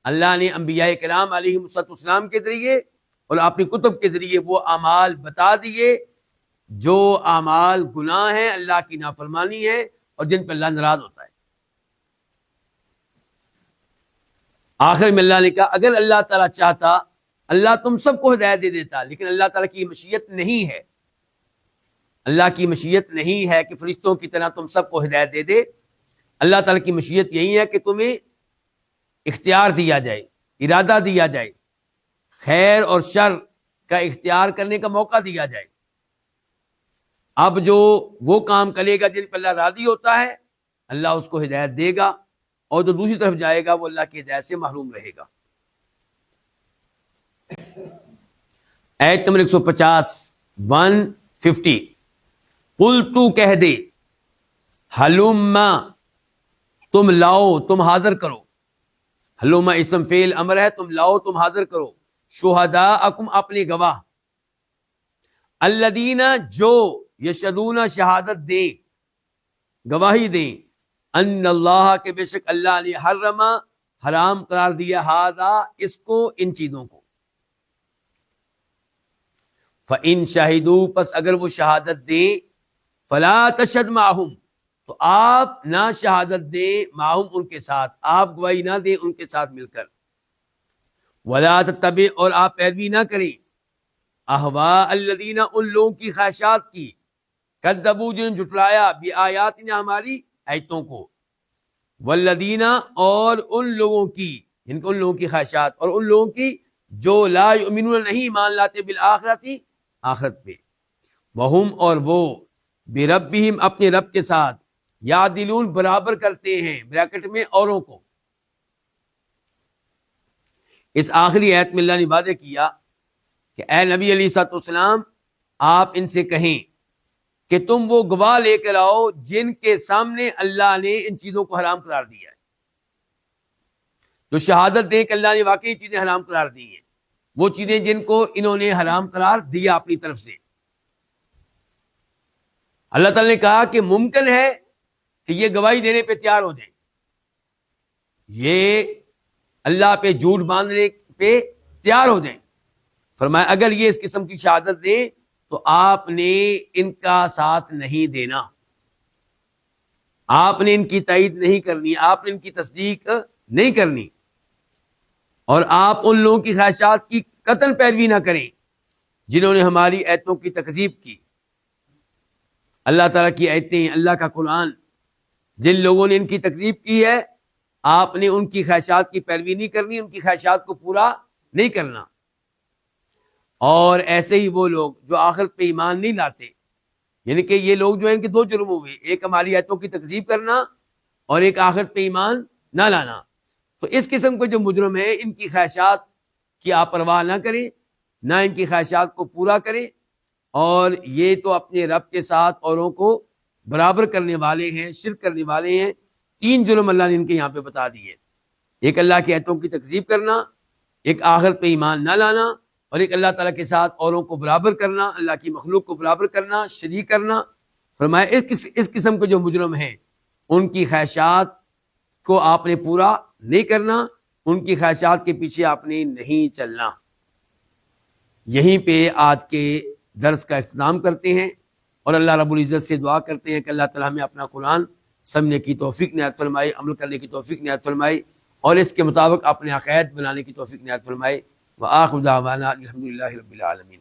اللہ نے انبیاء کرام علیہ السلام کے ذریعے اور اپنی کتب کے ذریعے وہ اعمال بتا دیے جو اعمال گناہ ہیں، اللہ کی نافرمانی ہے، اور جن پہ اللہ ناراض ہوتا ہے. آخر میں اللہ نے کہا اگر اللہ تعالیٰ چاہتا اللہ تم سب کو ہدایت دے دیتا، لیکن اللہ تعالیٰ کی مشیت نہیں ہے. اللہ کی مشیت نہیں ہے کہ فرشتوں کی طرح تم سب کو ہدایت دے دے. اللہ تعالیٰ کی مشیت یہی ہے کہ تمہیں اختیار دیا جائے، ارادہ دیا جائے، خیر اور شر کا اختیار کرنے کا موقع دیا جائے. اب جو وہ کام کرے گا جن پہ اللہ راضی ہوتا ہے اللہ اس کو ہدایت دے گا، اور جو دوسری طرف جائے گا وہ اللہ کی ہدایت سے محروم رہے گا. آیت نمبر 150 150 قل، تو کہہ دے، ہلما، تم لاؤ، تم حاضر کرو. ہلما اسم فعل امر ہے، تم لاؤ، تم حاضر کرو. شہداءکم، اپنے گواہ. الذین، جو یشہدون، شہادت دیں، گواہی دیں، ان اللہ، کے بے شک اللہ نے حرم، حرام قرار دیا، ھذا، اس کو، ان چیزوں کو. فَإِن شَهِدُوا، پس اگر وہ شہادت دیں، فَلَا تَشْهَدْ مَعَهُمْ، تو آپ نہ شہادت دیں، معہم، ان کے ساتھ، آپ گواہی نہ دیں ان کے ساتھ مل کر. وَلَا تَتَّبِعْ، اور آپ پیروی نہ کریں، احواء الذین، ان لوگوں کی خواہشات کی، کذبوا، جنہوں نے جھٹلایا، بآیاتنا، ہماری آیتوں کو، والذین، اور ان لوگوں کی، ان لوگوں کی خواہشات، اور ان لوگوں کی جو لا یؤمنون، نہیں ایمان لاتے، بالآخرتی، آخرت پہ، وہم، اور وہ، بربہم، اپنے رب کے ساتھ، یعدلون، برابر کرتے ہیں، بریکٹ میں، اوروں کو. اس آخری آیت میں اللہ نے وعدہ کیا کہ اے نبی علیہ الصلوۃ والسلام، آپ ان سے کہیں کہ تم وہ گواہ لے کر آؤ جن کے سامنے اللہ نے ان چیزوں کو حرام قرار دیا ہے، جو شہادت دیں کہ اللہ نے واقعی چیزیں حرام قرار دی ہیں، وہ چیزیں جن کو انہوں نے حرام قرار دیا اپنی طرف سے. اللہ تعالی نے کہا کہ ممکن ہے کہ یہ گواہی دینے پہ تیار ہو جائیں، یہ اللہ پہ جھوٹ باندھنے پہ تیار ہو جائیں. فرمایا اگر یہ اس قسم کی شہادت دیں تو آپ نے ان کا ساتھ نہیں دینا، آپ نے ان کی تائید نہیں کرنی، آپ نے ان کی تصدیق نہیں کرنی، اور آپ ان لوگوں کی خواہشات کی قطعاً پیروی نہ کریں جنہوں نے ہماری آیتوں کی تکذیب کی. اللہ تعالیٰ کی آیتیں، اللہ کا قرآن، جن لوگوں نے ان کی تکذیب کی ہے آپ نے ان کی خواہشات کی پیروی نہیں کرنی، ان کی خواہشات کو پورا نہیں کرنا. اور ایسے ہی وہ لوگ جو آخرت پہ ایمان نہیں لاتے یعنی کہ یہ لوگ جو ہیں ان کے دو جرم ہوئے، ایک ہماری آیتوں کی تکذیب کرنا اور ایک آخرت پہ ایمان نہ لانا۔ تو اس قسم کے جو مجرم ہیں ان کی خواہشات کی آپ پرواہ نہ کریں، نہ ان کی خواہشات کو پورا کریں، اور یہ تو اپنے رب کے ساتھ اوروں کو برابر کرنے والے ہیں، شرک کرنے والے ہیں۔ تین جرم اللہ نے ان کے یہاں پہ بتا دیے، ایک اللہ کی آیتوں کی تکذیب کرنا، ایک آخرت پہ ایمان نہ لانا، اور ایک اللہ تعالیٰ کے ساتھ اوروں کو برابر کرنا، اللہ کی مخلوق کو برابر کرنا، شریک کرنا۔ فرمایا اس قسم کے جو مجرم ہیں ان کی خواہشات کو آپ نے پورا نہیں کرنا، ان کی خواہشات کے پیچھے آپ نے نہیں چلنا۔ یہیں پہ آج کے درس کا اختتام کرتے ہیں، اور اللہ رب العزت سے دعا کرتے ہیں کہ اللہ تعالیٰ ہمیں اپنا قرآن سمجھنے کی توفیق عنایت فرمائے، عمل کرنے کی توفیق عنایت فرمائے، اور اس کے مطابق اپنے عقائد بنانے کی توفیق عنایت فرمائے۔ وآخر دعوانا الحمدللہ رب العالمین۔